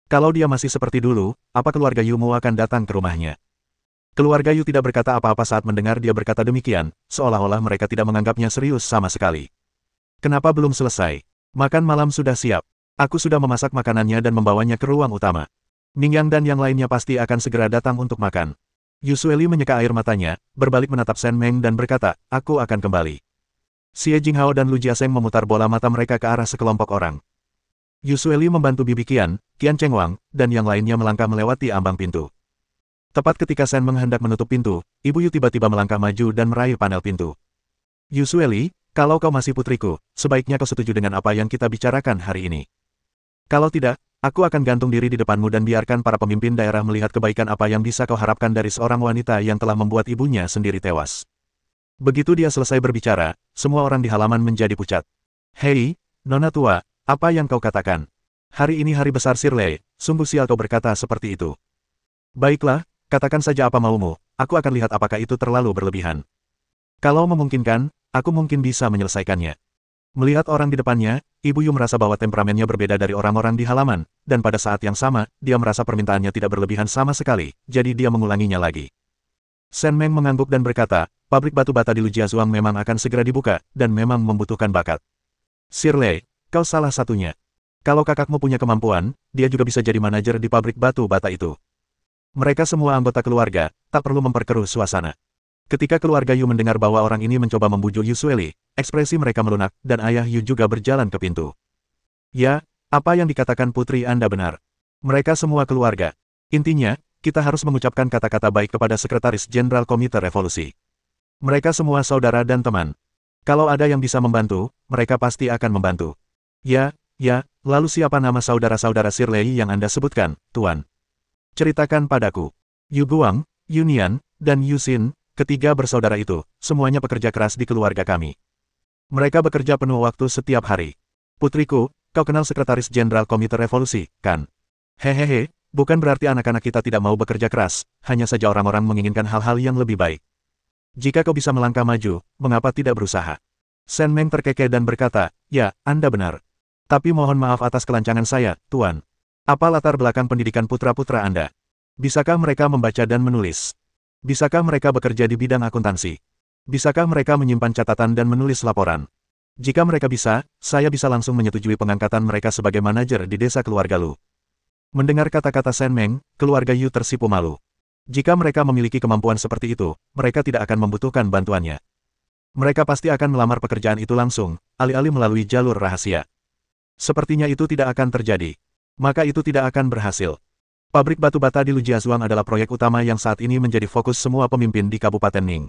Kalau dia masih seperti dulu, apa keluarga Yumu akan datang ke rumahnya? Keluarga Yu tidak berkata apa-apa saat mendengar dia berkata demikian, seolah-olah mereka tidak menganggapnya serius sama sekali. Kenapa belum selesai? Makan malam sudah siap. Aku sudah memasak makanannya dan membawanya ke ruang utama. Ningyang dan yang lainnya pasti akan segera datang untuk makan. Yusueli menyeka air matanya, berbalik menatap Shen Meng dan berkata, aku akan kembali. Xie Jinghao dan Lu Jiaseng memutar bola mata mereka ke arah sekelompok orang. Yusueli membantu Bibi Qian, Qian Chengwang, dan yang lainnya melangkah melewati ambang pintu. Tepat ketika Shen Meng hendak menutup pintu, Ibu Yu tiba-tiba melangkah maju dan meraih panel pintu. Yusueli, kalau kau masih putriku, sebaiknya kau setuju dengan apa yang kita bicarakan hari ini. Kalau tidak, aku akan gantung diri di depanmu dan biarkan para pemimpin daerah melihat kebaikan apa yang bisa kau harapkan dari seorang wanita yang telah membuat ibunya sendiri tewas. Begitu dia selesai berbicara, semua orang di halaman menjadi pucat. Hei, Nona tua, apa yang kau katakan? Hari ini hari besar Shirley, sungguh sial kau berkata seperti itu. Baiklah, katakan saja apa maumu, aku akan lihat apakah itu terlalu berlebihan. Kalau memungkinkan, aku mungkin bisa menyelesaikannya. Melihat orang di depannya, Ibu Yu merasa bahwa temperamennya berbeda dari orang-orang di halaman, dan pada saat yang sama, dia merasa permintaannya tidak berlebihan sama sekali, jadi dia mengulanginya lagi. Shen Meng mengangguk dan berkata, pabrik batu bata di Lujiazhuang memang akan segera dibuka, dan memang membutuhkan bakat. Shirley, kau salah satunya. Kalau kakakmu punya kemampuan, dia juga bisa jadi manajer di pabrik batu bata itu. Mereka semua anggota keluarga, tak perlu memperkeruh suasana. Ketika keluarga Yu mendengar bahwa orang ini mencoba membujuk Yusueli, ekspresi mereka melunak, dan ayah Yu juga berjalan ke pintu. Ya, apa yang dikatakan putri Anda benar. Mereka semua keluarga. Intinya, kita harus mengucapkan kata-kata baik kepada Sekretaris Jenderal Komite Revolusi. Mereka semua saudara dan teman. Kalau ada yang bisa membantu, mereka pasti akan membantu. Ya, lalu siapa nama saudara-saudara Shirley yang Anda sebutkan, Tuan? Ceritakan padaku. Yu Guang, Yu Nian, dan Yu Xin, ketiga bersaudara itu, semuanya pekerja keras di keluarga kami. Mereka bekerja penuh waktu setiap hari. Putriku, kau kenal Sekretaris Jenderal Komite Revolusi, kan? Hehehe, bukan berarti anak-anak kita tidak mau bekerja keras, hanya saja orang-orang menginginkan hal-hal yang lebih baik. Jika kau bisa melangkah maju, mengapa tidak berusaha? Shen Meng terkekeh dan berkata, ya, Anda benar. Tapi mohon maaf atas kelancangan saya, Tuan. Apa latar belakang pendidikan putra-putra Anda? Bisakah mereka membaca dan menulis? Bisakah mereka bekerja di bidang akuntansi? Bisakah mereka menyimpan catatan dan menulis laporan? Jika mereka bisa, saya bisa langsung menyetujui pengangkatan mereka sebagai manajer di desa keluarga Lu. Mendengar kata-kata Shen Meng, keluarga Yu tersipu malu. Jika mereka memiliki kemampuan seperti itu, mereka tidak akan membutuhkan bantuannya. Mereka pasti akan melamar pekerjaan itu langsung, alih-alih melalui jalur rahasia. Sepertinya itu tidak akan terjadi. Maka itu tidak akan berhasil. Pabrik batu bata di Lujiazhuang adalah proyek utama yang saat ini menjadi fokus semua pemimpin di Kabupaten Ning.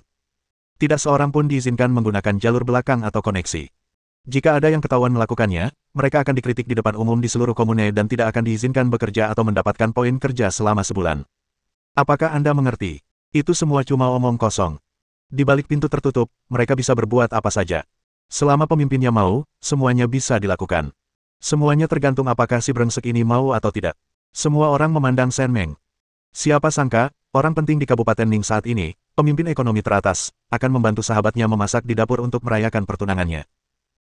Tidak seorang pun diizinkan menggunakan jalur belakang atau koneksi. Jika ada yang ketahuan melakukannya, mereka akan dikritik di depan umum di seluruh komune dan tidak akan diizinkan bekerja atau mendapatkan poin kerja selama sebulan. Apakah Anda mengerti? Itu semua cuma omong kosong. Di balik pintu tertutup, mereka bisa berbuat apa saja. Selama pemimpinnya mau, semuanya bisa dilakukan. Semuanya tergantung apakah si brengsek ini mau atau tidak. Semua orang memandang Shen Meng. Siapa sangka, orang penting di Kabupaten Ning saat ini, pemimpin ekonomi teratas, akan membantu sahabatnya memasak di dapur untuk merayakan pertunangannya.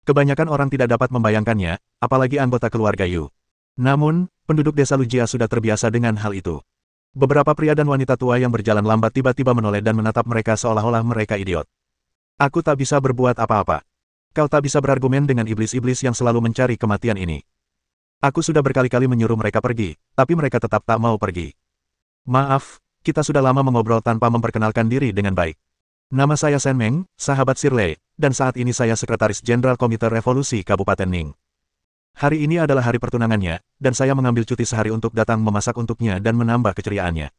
Kebanyakan orang tidak dapat membayangkannya, apalagi anggota keluarga Yu. Namun, penduduk desa Lujia sudah terbiasa dengan hal itu. Beberapa pria dan wanita tua yang berjalan lambat tiba-tiba menoleh dan menatap mereka seolah-olah mereka idiot. Aku tak bisa berbuat apa-apa. Kau tak bisa berargumen dengan iblis-iblis yang selalu mencari kematian ini. Aku sudah berkali-kali menyuruh mereka pergi, tapi mereka tetap tak mau pergi. Maaf, kita sudah lama mengobrol tanpa memperkenalkan diri dengan baik. Nama saya Shen Meng, sahabat Shirley, dan saat ini saya Sekretaris Jenderal Komite Revolusi Kabupaten Ning. Hari ini adalah hari pertunangannya, dan saya mengambil cuti sehari untuk datang memasak untuknya dan menambah keceriaannya.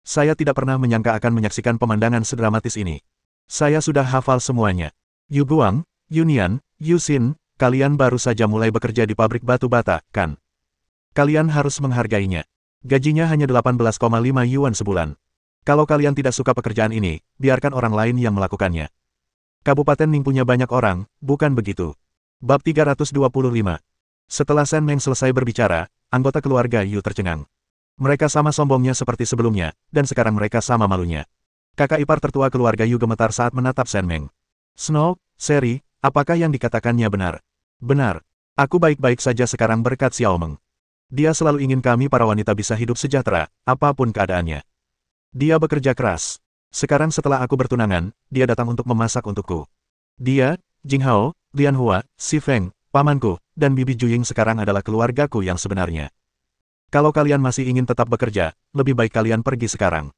Saya tidak pernah menyangka akan menyaksikan pemandangan sedramatis ini. Saya sudah hafal semuanya. Yu Guang, Yu Nian, Yu Xin, kalian baru saja mulai bekerja di pabrik batu bata, kan? Kalian harus menghargainya. Gajinya hanya 18,5 yuan sebulan. Kalau kalian tidak suka pekerjaan ini, biarkan orang lain yang melakukannya. Kabupaten Ning punya banyak orang, bukan begitu? Bab 325. Setelah Shen Meng selesai berbicara, anggota keluarga Yu tercengang. Mereka sama sombongnya seperti sebelumnya, dan sekarang mereka sama malunya. Kakak ipar tertua keluarga Yu gemetar saat menatap Shen Meng. Snow, Seri, apakah yang dikatakannya benar? Benar. Aku baik-baik saja sekarang berkat Xiao Meng. Dia selalu ingin kami para wanita bisa hidup sejahtera, apapun keadaannya. Dia bekerja keras. Sekarang setelah aku bertunangan, dia datang untuk memasak untukku. Dia, Jing Hao, Lian Hua, Si Feng, pamanku, dan Bibi Juying sekarang adalah keluargaku yang sebenarnya. Kalau kalian masih ingin tetap bekerja, lebih baik kalian pergi sekarang.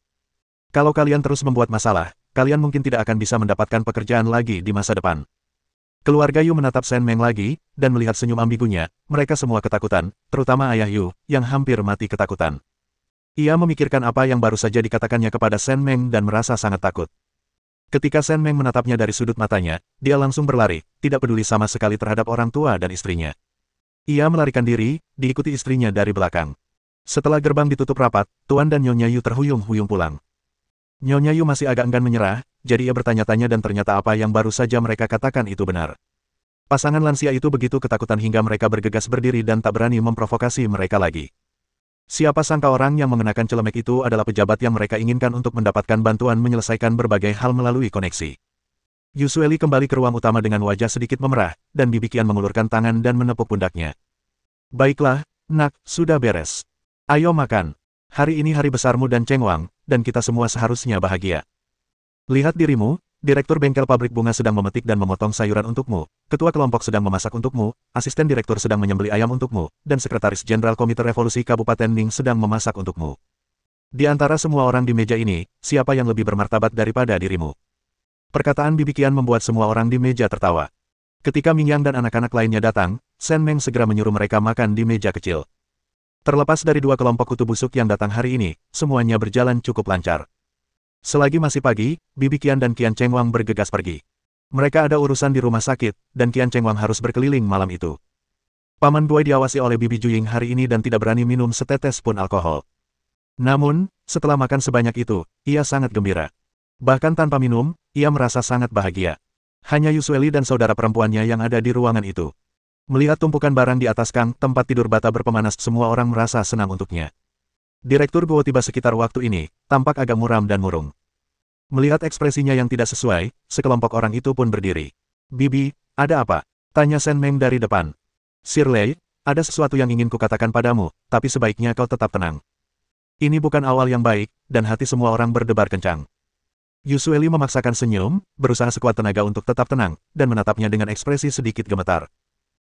Kalau kalian terus membuat masalah, kalian mungkin tidak akan bisa mendapatkan pekerjaan lagi di masa depan. Keluarga Yu menatap Shen Meng lagi, dan melihat senyum ambigunya, mereka semua ketakutan, terutama ayah Yu, yang hampir mati ketakutan. Ia memikirkan apa yang baru saja dikatakannya kepada Shen Meng dan merasa sangat takut. Ketika Shen Meng menatapnya dari sudut matanya, dia langsung berlari, tidak peduli sama sekali terhadap orang tua dan istrinya. Ia melarikan diri, diikuti istrinya dari belakang. Setelah gerbang ditutup rapat, Tuan dan Nyonya Yu terhuyung-huyung pulang. Nyonya Yu masih agak enggan menyerah, jadi ia bertanya-tanya dan ternyata apa yang baru saja mereka katakan itu benar. Pasangan lansia itu begitu ketakutan hingga mereka bergegas berdiri dan tak berani memprovokasi mereka lagi. Siapa sangka orang yang mengenakan celemek itu adalah pejabat yang mereka inginkan untuk mendapatkan bantuan menyelesaikan berbagai hal melalui koneksi. Yusueli kembali ke ruang utama dengan wajah sedikit memerah, dan Bibi Qian mengulurkan tangan dan menepuk pundaknya. Baiklah, nak, sudah beres. Ayo makan. Hari ini hari besarmu dan Cheng Wang, dan kita semua seharusnya bahagia. Lihat dirimu, direktur bengkel pabrik bunga sedang memetik dan memotong sayuran untukmu, ketua kelompok sedang memasak untukmu, asisten direktur sedang menyembelih ayam untukmu, dan sekretaris jenderal Komite Revolusi Kabupaten Ning sedang memasak untukmu. Di antara semua orang di meja ini, siapa yang lebih bermartabat daripada dirimu? Perkataan Bibi Qian membuat semua orang di meja tertawa. Ketika Ming Yang dan anak-anak lainnya datang, Shen Meng segera menyuruh mereka makan di meja kecil. Terlepas dari dua kelompok kutu busuk yang datang hari ini, semuanya berjalan cukup lancar. Selagi masih pagi, Bibi Qian dan Qian Cheng Wang bergegas pergi. Mereka ada urusan di rumah sakit, dan Qian Cheng Wang harus berkeliling malam itu. Paman Buai diawasi oleh Bibi Juying hari ini dan tidak berani minum setetes pun alkohol. Namun, setelah makan sebanyak itu, ia sangat gembira. Bahkan tanpa minum, ia merasa sangat bahagia. Hanya Yusueli dan saudara perempuannya yang ada di ruangan itu. Melihat tumpukan barang di atas kang tempat tidur bata berpemanas, semua orang merasa senang untuknya. Direktur Guo tiba sekitar waktu ini, tampak agak muram dan murung. Melihat ekspresinya yang tidak sesuai, sekelompok orang itu pun berdiri. Bibi, ada apa? Tanya Shen Meng dari depan. Shirley, ada sesuatu yang ingin kukatakan padamu, tapi sebaiknya kau tetap tenang. Ini bukan awal yang baik, dan hati semua orang berdebar kencang. Yusueli memaksakan senyum, berusaha sekuat tenaga untuk tetap tenang, dan menatapnya dengan ekspresi sedikit gemetar.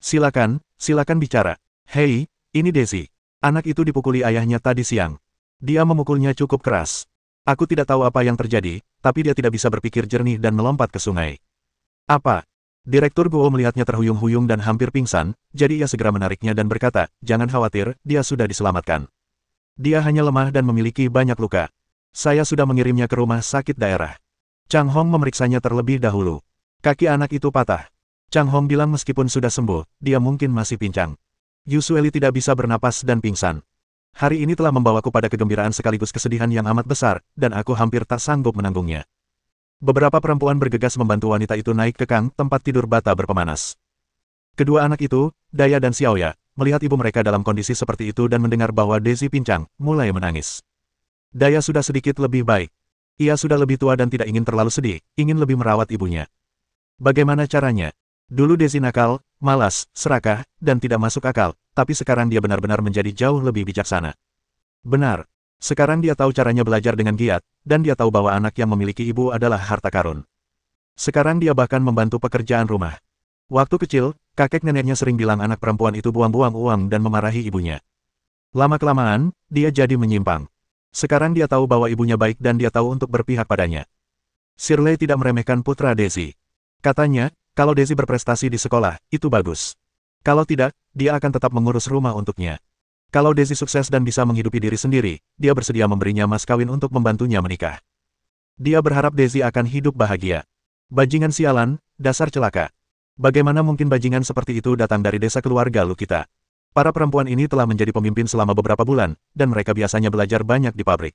Silakan, silakan bicara. Hei, ini Daisy. Anak itu dipukuli ayahnya tadi siang. Dia memukulnya cukup keras. Aku tidak tahu apa yang terjadi, tapi dia tidak bisa berpikir jernih dan melompat ke sungai. Apa? Direktur Guo melihatnya terhuyung-huyung dan hampir pingsan, jadi ia segera menariknya dan berkata, jangan khawatir, dia sudah diselamatkan. Dia hanya lemah dan memiliki banyak luka. Saya sudah mengirimnya ke rumah sakit daerah. Chang Hong memeriksanya terlebih dahulu. Kaki anak itu patah. Chang Hong bilang meskipun sudah sembuh, dia mungkin masih pincang. Yusueli tidak bisa bernapas dan pingsan. Hari ini telah membawaku pada kegembiraan sekaligus kesedihan yang amat besar, dan aku hampir tak sanggup menanggungnya. Beberapa perempuan bergegas membantu wanita itu naik ke kang tempat tidur bata berpemanas. Kedua anak itu, Daya dan Xiaoya, melihat ibu mereka dalam kondisi seperti itu dan mendengar bahwa Daisy pincang, mulai menangis. Daya sudah sedikit lebih baik. Ia sudah lebih tua dan tidak ingin terlalu sedih, ingin lebih merawat ibunya. Bagaimana caranya? Dulu Daisy nakal, malas, serakah, dan tidak masuk akal, tapi sekarang dia benar-benar menjadi jauh lebih bijaksana. Benar. Sekarang dia tahu caranya belajar dengan giat, dan dia tahu bahwa anak yang memiliki ibu adalah harta karun. Sekarang dia bahkan membantu pekerjaan rumah. Waktu kecil, kakek neneknya sering bilang anak perempuan itu buang-buang uang dan memarahi ibunya. Lama-kelamaan, dia jadi menyimpang. Sekarang dia tahu bahwa ibunya baik dan dia tahu untuk berpihak padanya. Shirley tidak meremehkan putra Daisy. Katanya, kalau Daisy berprestasi di sekolah, itu bagus. Kalau tidak, dia akan tetap mengurus rumah untuknya. Kalau Daisy sukses dan bisa menghidupi diri sendiri, dia bersedia memberinya mas kawin untuk membantunya menikah. Dia berharap Daisy akan hidup bahagia. Bajingan sialan, dasar celaka. Bagaimana mungkin bajingan seperti itu datang dari desa keluarga lu kita? Para perempuan ini telah menjadi pemimpin selama beberapa bulan, dan mereka biasanya belajar banyak di pabrik.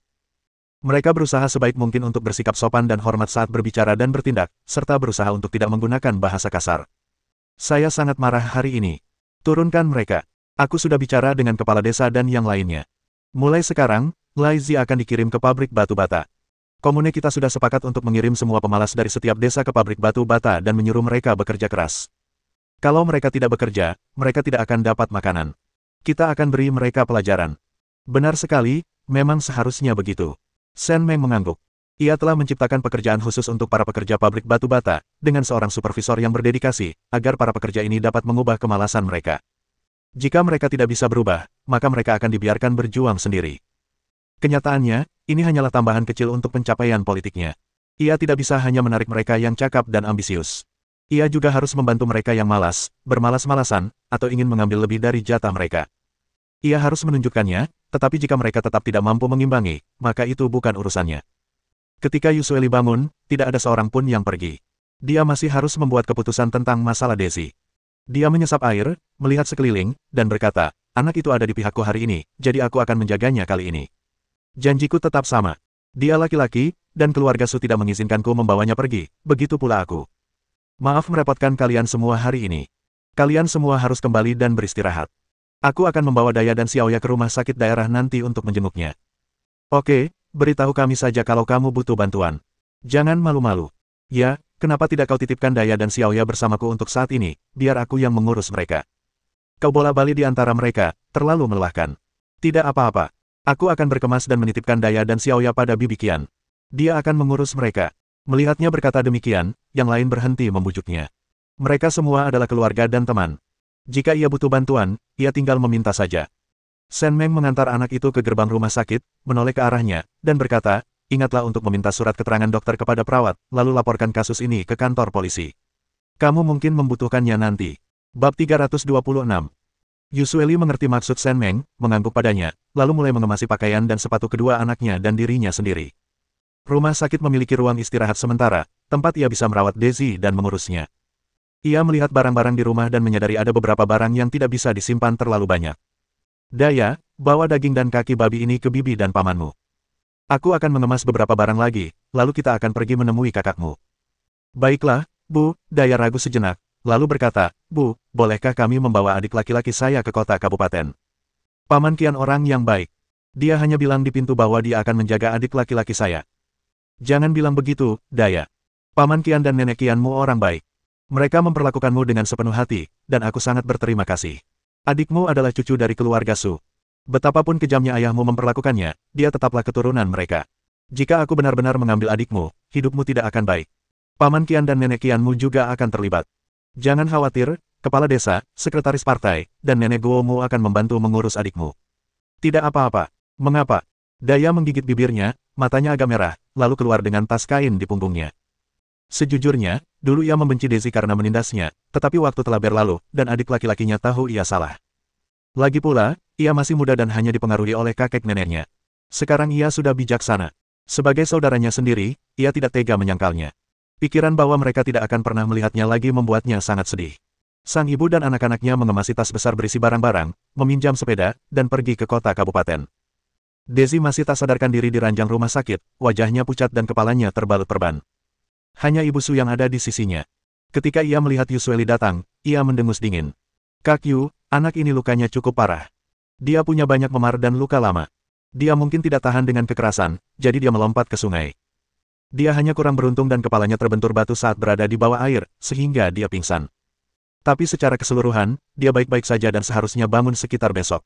Mereka berusaha sebaik mungkin untuk bersikap sopan dan hormat saat berbicara dan bertindak, serta berusaha untuk tidak menggunakan bahasa kasar. Saya sangat marah hari ini. Turunkan mereka. Aku sudah bicara dengan kepala desa dan yang lainnya. Mulai sekarang, Lai Zi akan dikirim ke pabrik batu bata. Komune kita sudah sepakat untuk mengirim semua pemalas dari setiap desa ke pabrik batu bata dan menyuruh mereka bekerja keras. Kalau mereka tidak bekerja, mereka tidak akan dapat makanan. Kita akan beri mereka pelajaran. Benar sekali, memang seharusnya begitu. Shen Meng mengangguk. Ia telah menciptakan pekerjaan khusus untuk para pekerja pabrik batu bata, dengan seorang supervisor yang berdedikasi, agar para pekerja ini dapat mengubah kemalasan mereka. Jika mereka tidak bisa berubah, maka mereka akan dibiarkan berjuang sendiri. Kenyataannya, ini hanyalah tambahan kecil untuk pencapaian politiknya. Ia tidak bisa hanya menarik mereka yang cakap dan ambisius. Ia juga harus membantu mereka yang malas, bermalas-malasan, atau ingin mengambil lebih dari jatah mereka. Ia harus menunjukkannya, tetapi jika mereka tetap tidak mampu mengimbangi, maka itu bukan urusannya. Ketika Yusueli bangun, tidak ada seorang pun yang pergi. Dia masih harus membuat keputusan tentang masalah Desi. Dia menyesap air, melihat sekeliling, dan berkata, anak itu ada di pihakku hari ini, jadi aku akan menjaganya kali ini. Janjiku tetap sama. Dia laki-laki, dan keluarga Su tidak mengizinkanku membawanya pergi, begitu pula aku. Maaf merepotkan kalian semua hari ini. Kalian semua harus kembali dan beristirahat. Aku akan membawa Daya dan Xiaoya ke rumah sakit daerah nanti untuk menjenguknya. Oke, beritahu kami saja kalau kamu butuh bantuan. Jangan malu-malu. Ya, kenapa tidak kau titipkan Daya dan Xiaoya bersamaku untuk saat ini, biar aku yang mengurus mereka. Kau bola-bali di antara mereka, terlalu melelahkan. Tidak apa-apa. Aku akan berkemas dan menitipkan Daya dan Xiaoya pada Bibi Qian. Dia akan mengurus mereka. Melihatnya berkata demikian, yang lain berhenti membujuknya. Mereka semua adalah keluarga dan teman. Jika ia butuh bantuan, ia tinggal meminta saja. Shen Meng mengantar anak itu ke gerbang rumah sakit, menoleh ke arahnya, dan berkata, ingatlah untuk meminta surat keterangan dokter kepada perawat, lalu laporkan kasus ini ke kantor polisi. Kamu mungkin membutuhkannya nanti. Bab 326. Yusueli mengerti maksud Shen Meng, mengangguk padanya, lalu mulai mengemasi pakaian dan sepatu kedua anaknya dan dirinya sendiri. Rumah sakit memiliki ruang istirahat sementara, tempat ia bisa merawat Desi dan mengurusnya. Ia melihat barang-barang di rumah dan menyadari ada beberapa barang yang tidak bisa disimpan terlalu banyak. Daya, bawa daging dan kaki babi ini ke bibi dan pamanmu. Aku akan mengemas beberapa barang lagi, lalu kita akan pergi menemui kakakmu. Baiklah, Bu, Daya ragu sejenak, lalu berkata, Bu, bolehkah kami membawa adik laki-laki saya ke kota kabupaten? Paman Qian orang yang baik. Dia hanya bilang di pintu bahwa dia akan menjaga adik laki-laki saya. Jangan bilang begitu, Daya. Paman Qian dan nenek Qianmu orang baik. Mereka memperlakukanmu dengan sepenuh hati, dan aku sangat berterima kasih. Adikmu adalah cucu dari keluarga Su. Betapapun kejamnya ayahmu memperlakukannya, dia tetaplah keturunan mereka. Jika aku benar-benar mengambil adikmu, hidupmu tidak akan baik. Paman Qian dan nenek Qianmu juga akan terlibat. Jangan khawatir, kepala desa, sekretaris partai, dan nenek Guomu akan membantu mengurus adikmu. Tidak apa-apa. Mengapa? Daya menggigit bibirnya, matanya agak merah, lalu keluar dengan tas kain di punggungnya. Sejujurnya, dulu ia membenci Desi karena menindasnya, tetapi waktu telah berlalu, dan adik laki-lakinya tahu ia salah. Lagi pula, ia masih muda dan hanya dipengaruhi oleh kakek neneknya. Sekarang ia sudah bijaksana. Sebagai saudaranya sendiri, ia tidak tega menyangkalnya. Pikiran bahwa mereka tidak akan pernah melihatnya lagi membuatnya sangat sedih. Sang ibu dan anak-anaknya mengemasi tas besar berisi barang-barang, meminjam sepeda, dan pergi ke kota kabupaten. Desi masih tak sadarkan diri di ranjang rumah sakit, wajahnya pucat dan kepalanya terbalut perban. Hanya Ibu Su yang ada di sisinya. Ketika ia melihat Yusueli datang, ia mendengus dingin. Kak Yu, anak ini lukanya cukup parah. Dia punya banyak memar dan luka lama. Dia mungkin tidak tahan dengan kekerasan, jadi dia melompat ke sungai. Dia hanya kurang beruntung dan kepalanya terbentur batu saat berada di bawah air, sehingga dia pingsan. Tapi secara keseluruhan, dia baik-baik saja dan seharusnya bangun sekitar besok.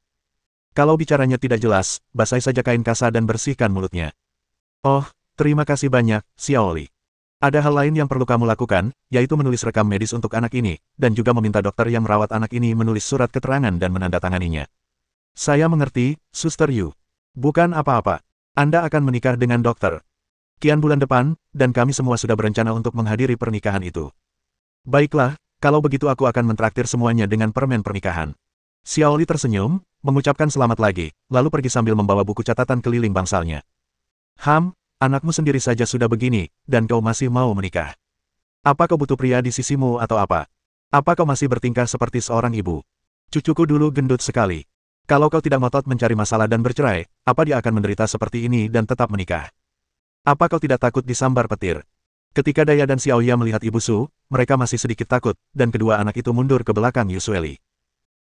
Kalau bicaranya tidak jelas, basahi saja kain kasa dan bersihkan mulutnya. Oh, terima kasih banyak, Xiaoli. Ada hal lain yang perlu kamu lakukan, yaitu menulis rekam medis untuk anak ini, dan juga meminta dokter yang merawat anak ini menulis surat keterangan dan menandatanganinya. Saya mengerti, Suster Yu. Bukan apa-apa. Anda akan menikah dengan dokter Qian bulan depan, dan kami semua sudah berencana untuk menghadiri pernikahan itu. Baiklah, kalau begitu aku akan mentraktir semuanya dengan permen pernikahan. Xiaoli tersenyum, mengucapkan selamat lagi, lalu pergi sambil membawa buku catatan keliling bangsalnya. Anakmu sendiri saja sudah begini, dan kau masih mau menikah. Apa kau butuh pria di sisimu atau apa? Apa kau masih bertingkah seperti seorang ibu? Cucuku dulu gendut sekali. Kalau kau tidak ngotot mencari masalah dan bercerai, apa dia akan menderita seperti ini dan tetap menikah? Apa kau tidak takut disambar petir? Ketika Daya dan Xiaoya melihat Ibu Su, mereka masih sedikit takut, dan kedua anak itu mundur ke belakang Yusueli.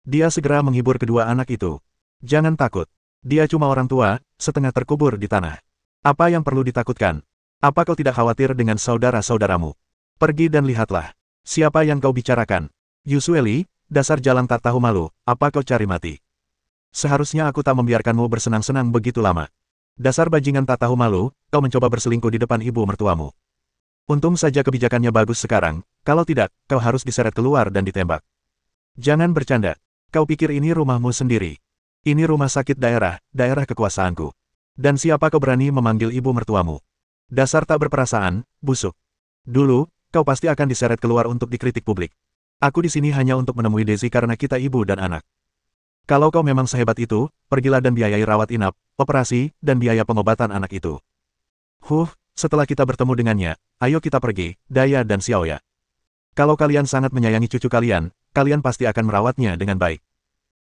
Dia segera menghibur kedua anak itu. Jangan takut. Dia cuma orang tua, setengah terkubur di tanah. Apa yang perlu ditakutkan? Apa kau tidak khawatir dengan saudara-saudaramu? Pergi dan lihatlah. Siapa yang kau bicarakan? Yusueli, dasar jalan tak tahu malu, apa kau cari mati? Seharusnya aku tak membiarkanmu bersenang-senang begitu lama. Dasar bajingan tak tahu malu, kau mencoba berselingkuh di depan ibu mertuamu. Untung saja kebijakannya bagus sekarang, kalau tidak, kau harus diseret keluar dan ditembak. Jangan bercanda. Kau pikir ini rumahmu sendiri. Ini rumah sakit daerah, daerah kekuasaanku. Dan siapa kau berani memanggil ibu mertuamu? Dasar tak berperasaan, busuk. Dulu, kau pasti akan diseret keluar untuk dikritik publik. Aku di sini hanya untuk menemui Daisy karena kita ibu dan anak. Kalau kau memang sehebat itu, pergilah dan biayai rawat inap, operasi, dan biaya pengobatan anak itu. Setelah kita bertemu dengannya, ayo kita pergi, Daya dan Xiaoya. Kalau kalian sangat menyayangi cucu kalian, kalian pasti akan merawatnya dengan baik.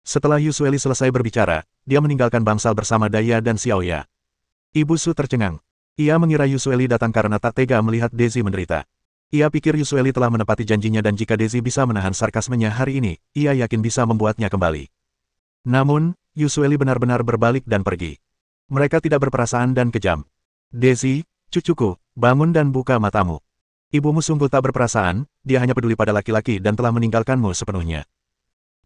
Setelah Yusueli selesai berbicara, dia meninggalkan bangsal bersama Daya dan Xiaoya. Ibu Su tercengang. Ia mengira Yusueli datang karena tak tega melihat Daisy menderita. Ia pikir Yusueli telah menepati janjinya dan jika Daisy bisa menahan sarkasmenya hari ini, ia yakin bisa membuatnya kembali. Namun, Yusueli benar-benar berbalik dan pergi. Mereka tidak berperasaan dan kejam. Daisy, cucuku, bangun dan buka matamu. Ibumu sungguh tak berperasaan, dia hanya peduli pada laki-laki dan telah meninggalkanmu sepenuhnya.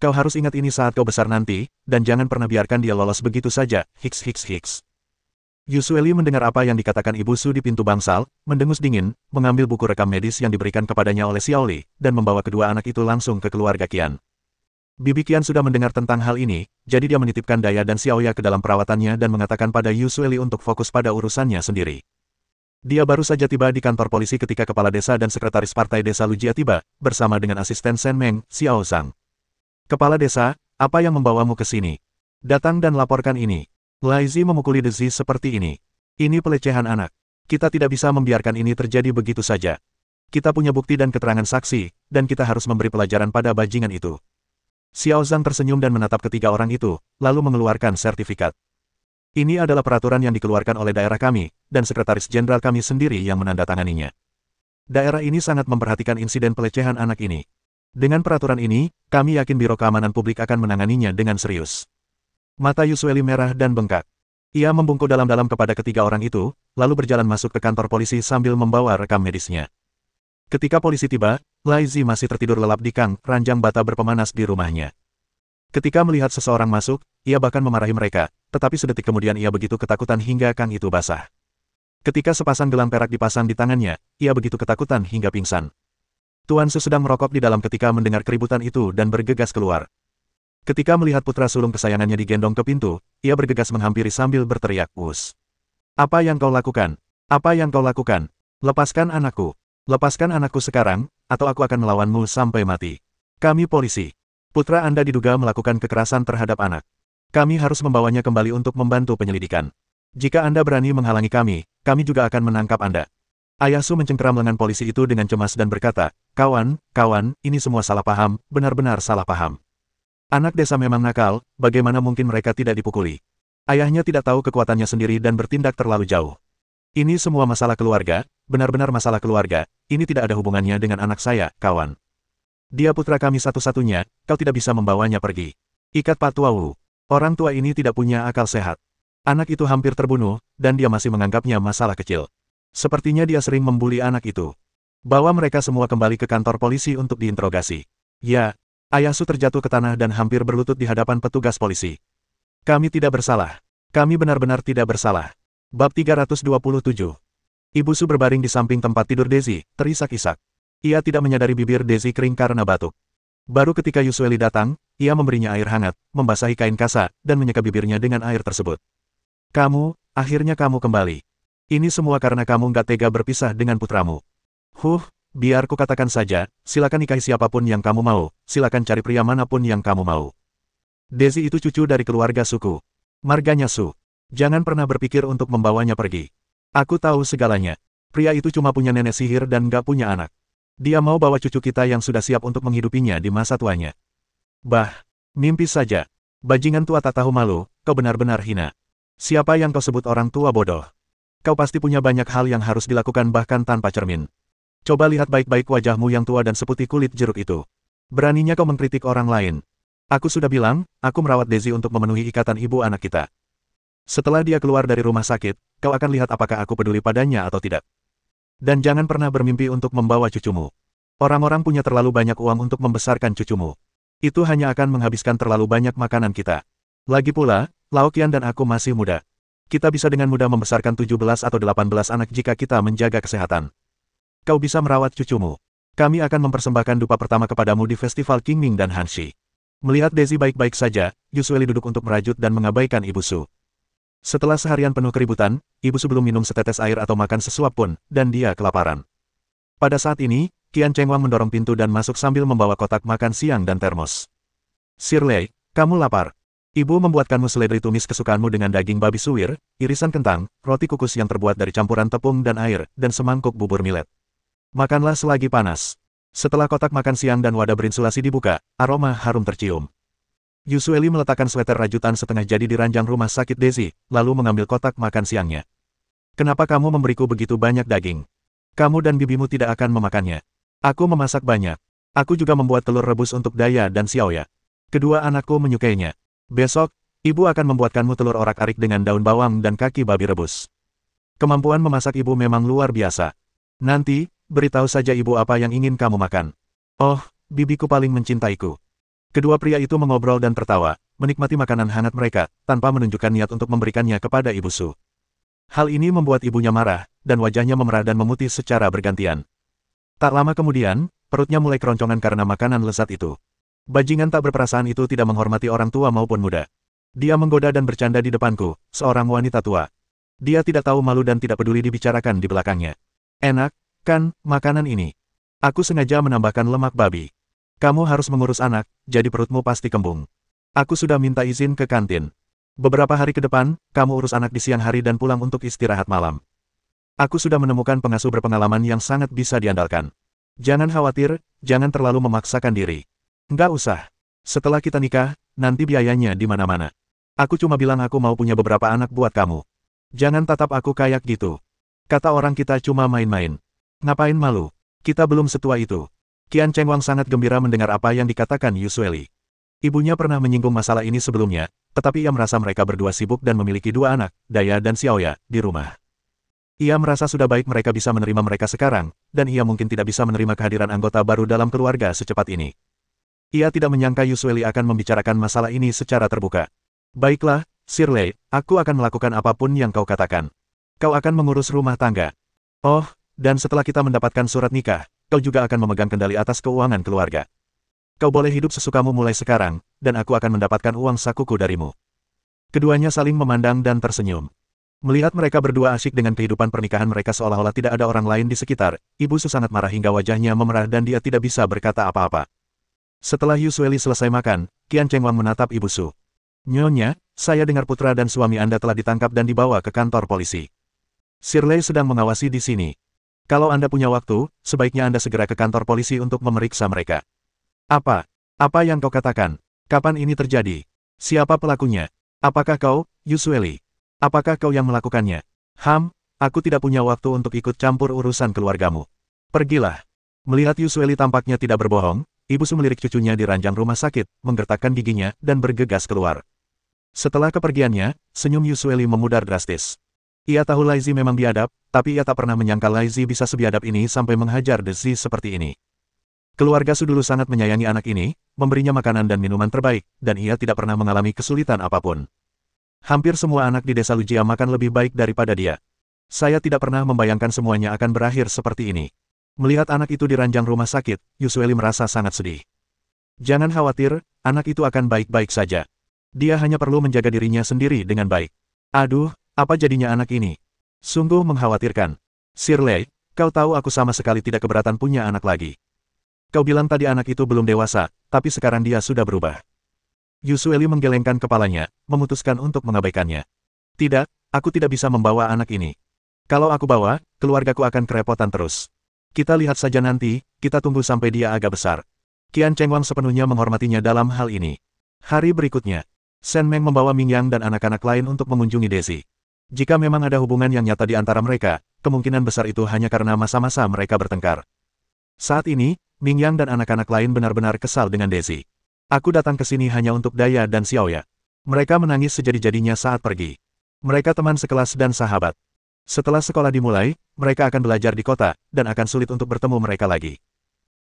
Kau harus ingat ini saat kau besar nanti, dan jangan pernah biarkan dia lolos begitu saja, hiks. Yusueli mendengar apa yang dikatakan Ibu Su di pintu bangsal, mendengus dingin, mengambil buku rekam medis yang diberikan kepadanya oleh Xiaoli, dan membawa kedua anak itu langsung ke keluarga Qian. Bibi Qian sudah mendengar tentang hal ini, jadi dia menitipkan Daya dan Xiaoya ke dalam perawatannya dan mengatakan pada Yusueli untuk fokus pada urusannya sendiri. Dia baru saja tiba di kantor polisi ketika kepala desa dan sekretaris partai desa Lujia tiba, bersama dengan asisten Shen Meng, Xiao Zhang. Kepala desa, apa yang membawamu ke sini? Datang dan laporkan ini. Laizi memukuli Daisy seperti ini. Ini pelecehan anak. Kita tidak bisa membiarkan ini terjadi begitu saja. Kita punya bukti dan keterangan saksi, dan kita harus memberi pelajaran pada bajingan itu. Xiao Zhang tersenyum dan menatap ketiga orang itu, lalu mengeluarkan sertifikat. Ini adalah peraturan yang dikeluarkan oleh daerah kami, dan sekretaris jenderal kami sendiri yang menandatanganinya. Daerah ini sangat memperhatikan insiden pelecehan anak ini. Dengan peraturan ini, kami yakin Biro Keamanan Publik akan menanganinya dengan serius. Mata Yusueli merah dan bengkak. Ia membungkuk dalam-dalam kepada ketiga orang itu, lalu berjalan masuk ke kantor polisi sambil membawa rekam medisnya. Ketika polisi tiba, Laizi masih tertidur lelap di ranjang bata berpemanas di rumahnya. Ketika melihat seseorang masuk, ia bahkan memarahi mereka, tetapi sedetik kemudian ia begitu ketakutan hingga kang itu basah. Ketika sepasang gelang perak dipasang di tangannya, ia begitu ketakutan hingga pingsan. Tuan Su sedang merokok di dalam ketika mendengar keributan itu dan bergegas keluar. Ketika melihat putra sulung kesayangannya digendong ke pintu, ia bergegas menghampiri sambil berteriak, "Us! Apa yang kau lakukan? Apa yang kau lakukan? Lepaskan anakku! Lepaskan anakku sekarang, atau aku akan melawanmu sampai mati. Kami polisi. Putra Anda diduga melakukan kekerasan terhadap anak. Kami harus membawanya kembali untuk membantu penyelidikan. Jika Anda berani menghalangi kami juga akan menangkap Anda." Ayah Su mencengkeram lengan polisi itu dengan cemas dan berkata, kawan, ini semua salah paham, benar-benar salah paham. Anak desa memang nakal, bagaimana mungkin mereka tidak dipukuli? Ayahnya tidak tahu kekuatannya sendiri dan bertindak terlalu jauh. Ini semua masalah keluarga, benar-benar masalah keluarga, ini tidak ada hubungannya dengan anak saya, kawan. Dia putra kami satu-satunya, kau tidak bisa membawanya pergi. Ikat Pak Tua Wu. Orang tua ini tidak punya akal sehat. Anak itu hampir terbunuh, dan dia masih menganggapnya masalah kecil. Sepertinya dia sering membuli anak itu. Bawa mereka semua kembali ke kantor polisi untuk diinterogasi. Ya, Ayah Su terjatuh ke tanah dan hampir berlutut di hadapan petugas polisi. Kami tidak bersalah. Kami benar-benar tidak bersalah. Bab 327. Ibu Su berbaring di samping tempat tidur Daisy, terisak-isak. Ia tidak menyadari bibir Daisy kering karena batuk. Baru ketika Yusueli datang, ia memberinya air hangat, membasahi kain kasa, dan menyeka bibirnya dengan air tersebut. Akhirnya kamu kembali. Ini semua karena kamu nggak tega berpisah dengan putramu. Biar ku katakan saja, silakan nikahi siapapun yang kamu mau, silakan cari pria manapun yang kamu mau. Daisy itu cucu dari keluarga suku. Marganya Su. Jangan pernah berpikir untuk membawanya pergi. Aku tahu segalanya. Pria itu cuma punya nenek sihir dan nggak punya anak. Dia mau bawa cucu kita yang sudah siap untuk menghidupinya di masa tuanya. Mimpi saja. Bajingan tua tak tahu malu, kau benar-benar hina. Siapa yang kau sebut orang tua bodoh? Kau pasti punya banyak hal yang harus dilakukan bahkan tanpa cermin. Coba lihat baik-baik wajahmu yang tua dan seputih kulit jeruk itu. Beraninya kau mengkritik orang lain. Aku sudah bilang, aku merawat Daisy untuk memenuhi ikatan ibu anak kita. Setelah dia keluar dari rumah sakit, kau akan lihat apakah aku peduli padanya atau tidak. Dan jangan pernah bermimpi untuk membawa cucumu. Orang-orang punya terlalu banyak uang untuk membesarkan cucumu. Itu hanya akan menghabiskan terlalu banyak makanan kita. Lagi pula, Lao Qian dan aku masih muda. Kita bisa dengan mudah membesarkan 17 atau 18 anak jika kita menjaga kesehatan. Kau bisa merawat cucumu. Kami akan mempersembahkan dupa pertama kepadamu di Festival Qingming dan Hanxi. Melihat Daisy baik-baik saja, Yusueli duduk untuk merajut dan mengabaikan Ibu Su. Setelah seharian penuh keributan, Ibu Su belum minum setetes air atau makan sesuap pun, dan dia kelaparan. Pada saat ini, Qian Chengwang mendorong pintu dan masuk sambil membawa kotak makan siang dan termos. Shirley, kamu lapar. Ibu membuatkanmu seledri tumis kesukaanmu dengan daging babi suwir, irisan kentang, roti kukus yang terbuat dari campuran tepung dan air, dan semangkuk bubur millet. Makanlah selagi panas. Setelah kotak makan siang dan wadah berinsulasi dibuka, aroma harum tercium. Yusueli meletakkan sweter rajutan setengah jadi di ranjang rumah sakit Daisy, lalu mengambil kotak makan siangnya. Kenapa kamu memberiku begitu banyak daging? Kamu dan bibimu tidak akan memakannya. Aku memasak banyak. Aku juga membuat telur rebus untuk Daya dan Xiaoya. Kedua anakku menyukainya. Besok, ibu akan membuatkanmu telur orak-arik dengan daun bawang dan kaki babi rebus. Kemampuan memasak ibu memang luar biasa. Nanti, beritahu saja ibu apa yang ingin kamu makan. Oh, bibiku paling mencintaiku. Kedua pria itu mengobrol dan tertawa, menikmati makanan hangat mereka, tanpa menunjukkan niat untuk memberikannya kepada Ibu Su. Hal ini membuat ibunya marah, dan wajahnya memerah dan memutih secara bergantian. Tak lama kemudian, perutnya mulai keroncongan karena makanan lezat itu. Bajingan tak berperasaan itu tidak menghormati orang tua maupun muda. Dia menggoda dan bercanda di depanku, seorang wanita tua. Dia tidak tahu malu dan tidak peduli dibicarakan di belakangnya. Enak, kan, makanan ini? Aku sengaja menambahkan lemak babi. Kamu harus mengurus anak, jadi perutmu pasti kembung. Aku sudah minta izin ke kantin. Beberapa hari ke depan, kamu urus anak di siang hari dan pulang untuk istirahat malam. Aku sudah menemukan pengasuh berpengalaman yang sangat bisa diandalkan. Jangan khawatir, jangan terlalu memaksakan diri. Enggak usah. Setelah kita nikah, nanti biayanya di mana-mana. Aku cuma bilang aku mau punya beberapa anak buat kamu. Jangan tatap aku kayak gitu. Kata orang kita cuma main-main. Ngapain malu? Kita belum setua itu. Qian Chengwang sangat gembira mendengar apa yang dikatakan Yusueli. Ibunya pernah menyinggung masalah ini sebelumnya, tetapi ia merasa mereka berdua sibuk dan memiliki dua anak, Daya dan Xiaoya, di rumah. Ia merasa sudah baik mereka bisa menerima mereka sekarang, dan ia mungkin tidak bisa menerima kehadiran anggota baru dalam keluarga secepat ini. Ia tidak menyangka Yusueli akan membicarakan masalah ini secara terbuka. Baiklah, Shirley, aku akan melakukan apapun yang kau katakan. Kau akan mengurus rumah tangga. Oh, dan setelah kita mendapatkan surat nikah, kau juga akan memegang kendali atas keuangan keluarga. Kau boleh hidup sesukamu mulai sekarang, dan aku akan mendapatkan uang sakuku darimu. Keduanya saling memandang dan tersenyum. Melihat mereka berdua asyik dengan kehidupan pernikahan mereka seolah-olah tidak ada orang lain di sekitar, Ibu Su sangat marah hingga wajahnya memerah dan dia tidak bisa berkata apa-apa. Setelah Yusueli selesai makan, Qian Chengwang menatap Ibu Su. Nyonya, saya dengar putra dan suami Anda telah ditangkap dan dibawa ke kantor polisi. Shirley sedang mengawasi di sini. Kalau Anda punya waktu, sebaiknya Anda segera ke kantor polisi untuk memeriksa mereka. Apa? Apa yang kau katakan? Kapan ini terjadi? Siapa pelakunya? Apakah kau, Yusueli? Apakah kau yang melakukannya? Aku tidak punya waktu untuk ikut campur urusan keluargamu. Pergilah. Melihat Yusueli tampaknya tidak berbohong, Ibu Su melirik cucunya di ranjang rumah sakit, menggertakkan giginya, dan bergegas keluar. Setelah kepergiannya, senyum Yusueli memudar drastis. Ia tahu Laizi memang biadab, tapi ia tak pernah menyangka Laizi bisa sebiadab ini sampai menghajar Dezi seperti ini. Keluarga Su dulu sangat menyayangi anak ini, memberinya makanan dan minuman terbaik, dan ia tidak pernah mengalami kesulitan apapun. Hampir semua anak di desa Lujia makan lebih baik daripada dia. Saya tidak pernah membayangkan semuanya akan berakhir seperti ini. Melihat anak itu di ranjang rumah sakit, Yusueli merasa sangat sedih. Jangan khawatir, anak itu akan baik-baik saja. Dia hanya perlu menjaga dirinya sendiri dengan baik. Aduh, apa jadinya anak ini? Sungguh mengkhawatirkan. Shirley, kau tahu aku sama sekali tidak keberatan punya anak lagi. Kau bilang tadi anak itu belum dewasa, tapi sekarang dia sudah berubah. Yusueli menggelengkan kepalanya, memutuskan untuk mengabaikannya. Tidak, aku tidak bisa membawa anak ini. Kalau aku bawa, keluargaku akan kerepotan terus. Kita lihat saja nanti, kita tunggu sampai dia agak besar. Qian Chengwang sepenuhnya menghormatinya dalam hal ini. Hari berikutnya, Shen Meng membawa Mingyang dan anak-anak lain untuk mengunjungi Daisy. Jika memang ada hubungan yang nyata di antara mereka, kemungkinan besar itu hanya karena masa-masa mereka bertengkar. Saat ini, Mingyang dan anak-anak lain benar-benar kesal dengan Daisy. Aku datang ke sini hanya untuk Daya dan Xiaoya. Mereka menangis sejadi-jadinya saat pergi. Mereka teman sekelas dan sahabat. Setelah sekolah dimulai, mereka akan belajar di kota, dan akan sulit untuk bertemu mereka lagi.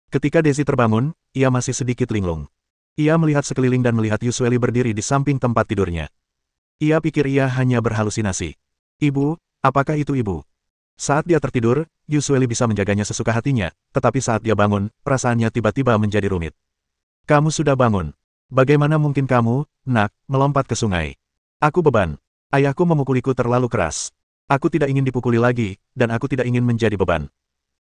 Ketika Daisy terbangun, ia masih sedikit linglung. Ia melihat sekeliling dan melihat Yusueli berdiri di samping tempat tidurnya. Ia pikir ia hanya berhalusinasi. Ibu, apakah itu ibu? Saat dia tertidur, Yusueli bisa menjaganya sesuka hatinya, tetapi saat dia bangun, perasaannya tiba-tiba menjadi rumit. Kamu sudah bangun. Bagaimana mungkin kamu, nak, melompat ke sungai? Aku beban. Ayahku memukuliku terlalu keras. Aku tidak ingin dipukuli lagi, dan aku tidak ingin menjadi beban.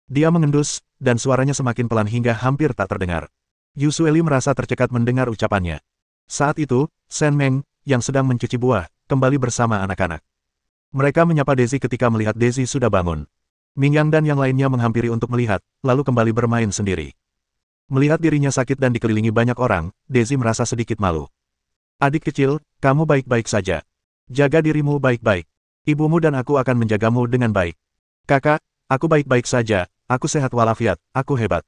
Dia mengendus, dan suaranya semakin pelan hingga hampir tak terdengar. Yusueli merasa tercekat mendengar ucapannya. Saat itu, Shen Meng, yang sedang mencuci buah, kembali bersama anak-anak. Mereka menyapa Daisy ketika melihat Daisy sudah bangun. Mingyang dan yang lainnya menghampiri untuk melihat, lalu kembali bermain sendiri. Melihat dirinya sakit dan dikelilingi banyak orang, Daisy merasa sedikit malu. Adik kecil, kamu baik-baik saja. Jaga dirimu baik-baik. Ibumu dan aku akan menjagamu dengan baik. Kakak, aku baik-baik saja, aku sehat walafiat, aku hebat.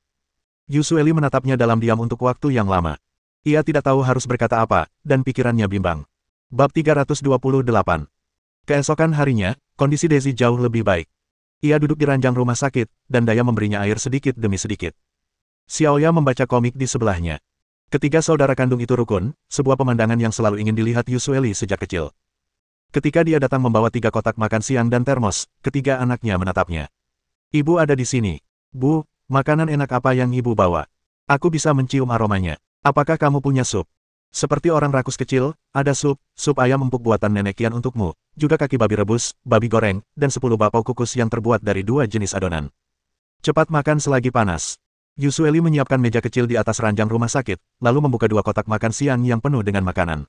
Yusueli menatapnya dalam diam untuk waktu yang lama. Ia tidak tahu harus berkata apa, dan pikirannya bimbang. Bab 328. Keesokan harinya, kondisi Daisy jauh lebih baik. Ia duduk di ranjang rumah sakit, dan Daya memberinya air sedikit demi sedikit. Xiaoya membaca komik di sebelahnya. Ketiga saudara kandung itu rukun, sebuah pemandangan yang selalu ingin dilihat Yusueli sejak kecil. Ketika dia datang membawa 3 kotak makan siang dan termos, ketiga anaknya menatapnya. Ibu ada di sini. Bu, makanan enak apa yang ibu bawa? Aku bisa mencium aromanya. Apakah kamu punya sup? Seperti orang rakus kecil, ada sup ayam empuk buatan nenek Kian untukmu, juga kaki babi rebus, babi goreng, dan 10 bapau kukus yang terbuat dari 2 jenis adonan. Cepat makan selagi panas. Yusueli menyiapkan meja kecil di atas ranjang rumah sakit, lalu membuka 2 kotak makan siang yang penuh dengan makanan.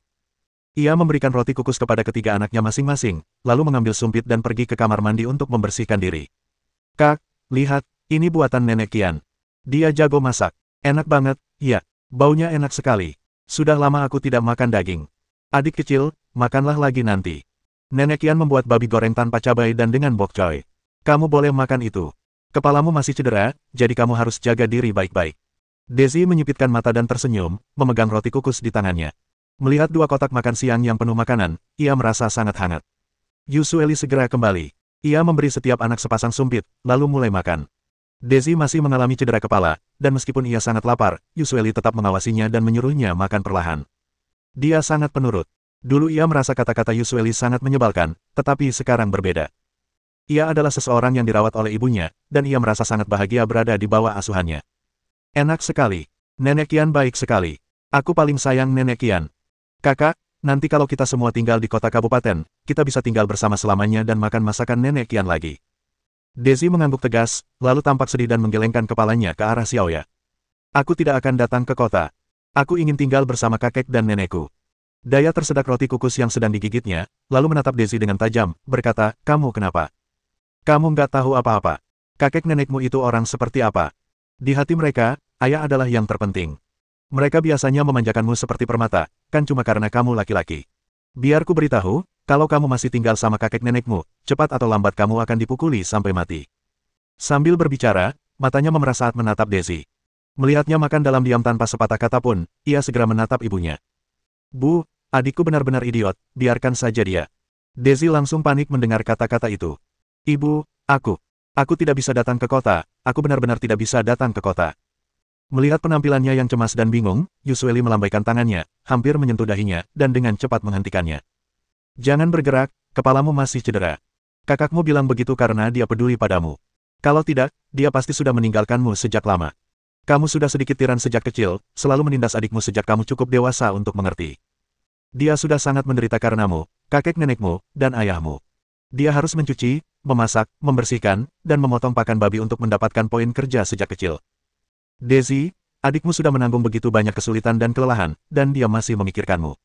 Ia memberikan roti kukus kepada ketiga anaknya masing-masing, lalu mengambil sumpit dan pergi ke kamar mandi untuk membersihkan diri. Kak, lihat, ini buatan nenek Kian. Dia jago masak. Enak banget, ya. Baunya enak sekali. Sudah lama aku tidak makan daging. Adik kecil, makanlah lagi nanti. Nenek Kian membuat babi goreng tanpa cabai dan dengan bok choy. Kamu boleh makan itu. Kepalamu masih cedera, jadi kamu harus jaga diri baik-baik. Daisy menyipitkan mata dan tersenyum, memegang roti kukus di tangannya. Melihat 2 kotak makan siang yang penuh makanan, ia merasa sangat hangat. Yusueli segera kembali. Ia memberi setiap anak sepasang sumpit, lalu mulai makan. Daisy masih mengalami cedera kepala, dan meskipun ia sangat lapar, Yusueli tetap mengawasinya dan menyuruhnya makan perlahan. Dia sangat penurut. Dulu ia merasa kata-kata Yusueli sangat menyebalkan, tetapi sekarang berbeda. Ia adalah seseorang yang dirawat oleh ibunya, dan ia merasa sangat bahagia berada di bawah asuhannya. Enak sekali. Nenek Kian baik sekali. Aku paling sayang Nenek Kian. Kakak, nanti kalau kita semua tinggal di kota kabupaten, kita bisa tinggal bersama selamanya dan makan masakan Nenek Kian lagi. Daisy mengangguk tegas, lalu tampak sedih dan menggelengkan kepalanya ke arah Xiaoya. Aku tidak akan datang ke kota. Aku ingin tinggal bersama kakek dan nenekku. Daya tersedak roti kukus yang sedang digigitnya, lalu menatap Daisy dengan tajam, berkata, kamu kenapa? Kamu nggak tahu apa-apa. Kakek nenekmu itu orang seperti apa? Di hati mereka, ayah adalah yang terpenting. Mereka biasanya memanjakanmu seperti permata, kan cuma karena kamu laki-laki. Biar ku beritahu, kalau kamu masih tinggal sama kakek nenekmu, cepat atau lambat kamu akan dipukuli sampai mati. Sambil berbicara, matanya memerah saat menatap Daisy. Melihatnya makan dalam diam tanpa sepatah kata pun, ia segera menatap ibunya. Bu, adikku benar-benar idiot, biarkan saja dia. Daisy langsung panik mendengar kata-kata itu. Ibu, aku tidak bisa datang ke kota, aku benar-benar tidak bisa datang ke kota. Melihat penampilannya yang cemas dan bingung, Yusueli melambaikan tangannya, hampir menyentuh dahinya, dan dengan cepat menghentikannya. Jangan bergerak, kepalamu masih cedera. Kakakmu bilang begitu karena dia peduli padamu. Kalau tidak, dia pasti sudah meninggalkanmu sejak lama. Kamu sudah sedikit tiran sejak kecil, selalu menindas adikmu sejak kamu cukup dewasa untuk mengerti. Dia sudah sangat menderita karenamu, kakek nenekmu, dan ayahmu. Dia harus mencuci, memasak, membersihkan, dan memotong pakan babi untuk mendapatkan poin kerja sejak kecil. Daisy, adikmu sudah menanggung begitu banyak kesulitan dan kelelahan, dan dia masih memikirkanmu.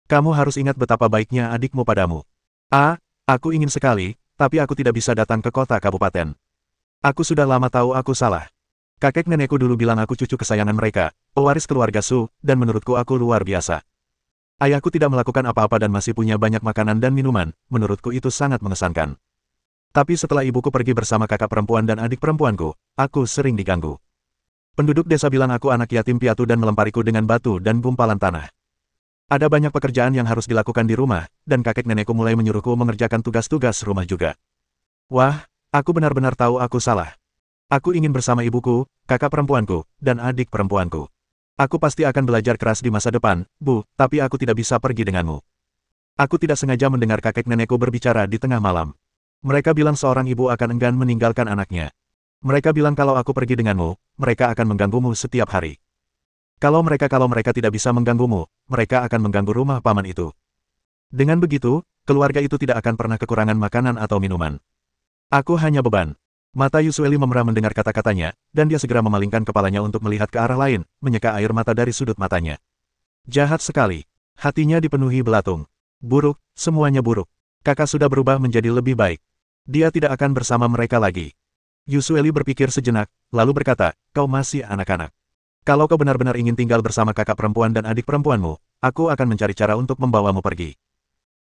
Kamu harus ingat betapa baiknya adikmu padamu. Aku ingin sekali, tapi aku tidak bisa datang ke kota kabupaten. Aku sudah lama tahu aku salah. Kakek nenekku dulu bilang aku cucu kesayangan mereka, pewaris keluarga Su, dan menurutku aku luar biasa. Ayahku tidak melakukan apa-apa dan masih punya banyak makanan dan minuman, menurutku itu sangat mengesankan. Tapi setelah ibuku pergi bersama kakak perempuan dan adik perempuanku, aku sering diganggu. Penduduk desa bilang aku anak yatim piatu dan melempariku dengan batu dan gumpalan tanah. Ada banyak pekerjaan yang harus dilakukan di rumah, dan kakek nenekku mulai menyuruhku mengerjakan tugas-tugas rumah juga. Wah, aku benar-benar tahu aku salah. Aku ingin bersama ibuku, kakak perempuanku, dan adik perempuanku. Aku pasti akan belajar keras di masa depan, Bu, tapi aku tidak bisa pergi denganmu. Aku tidak sengaja mendengar kakek nenekku berbicara di tengah malam. Mereka bilang seorang ibu akan enggan meninggalkan anaknya. Mereka bilang kalau aku pergi denganmu, mereka akan mengganggumu setiap hari. Kalau mereka tidak bisa mengganggumu, mereka akan mengganggu rumah paman itu. Dengan begitu, keluarga itu tidak akan pernah kekurangan makanan atau minuman. Aku hanya beban. Mata Yusueli memerah mendengar kata-katanya, dan dia segera memalingkan kepalanya untuk melihat ke arah lain, menyeka air mata dari sudut matanya. Jahat sekali. Hatinya dipenuhi belatung. Buruk, semuanya buruk. Kakak sudah berubah menjadi lebih baik. Dia tidak akan bersama mereka lagi. Yusueli berpikir sejenak, lalu berkata, kau masih anak-anak. Kalau kau benar-benar ingin tinggal bersama kakak perempuan dan adik perempuanmu, aku akan mencari cara untuk membawamu pergi.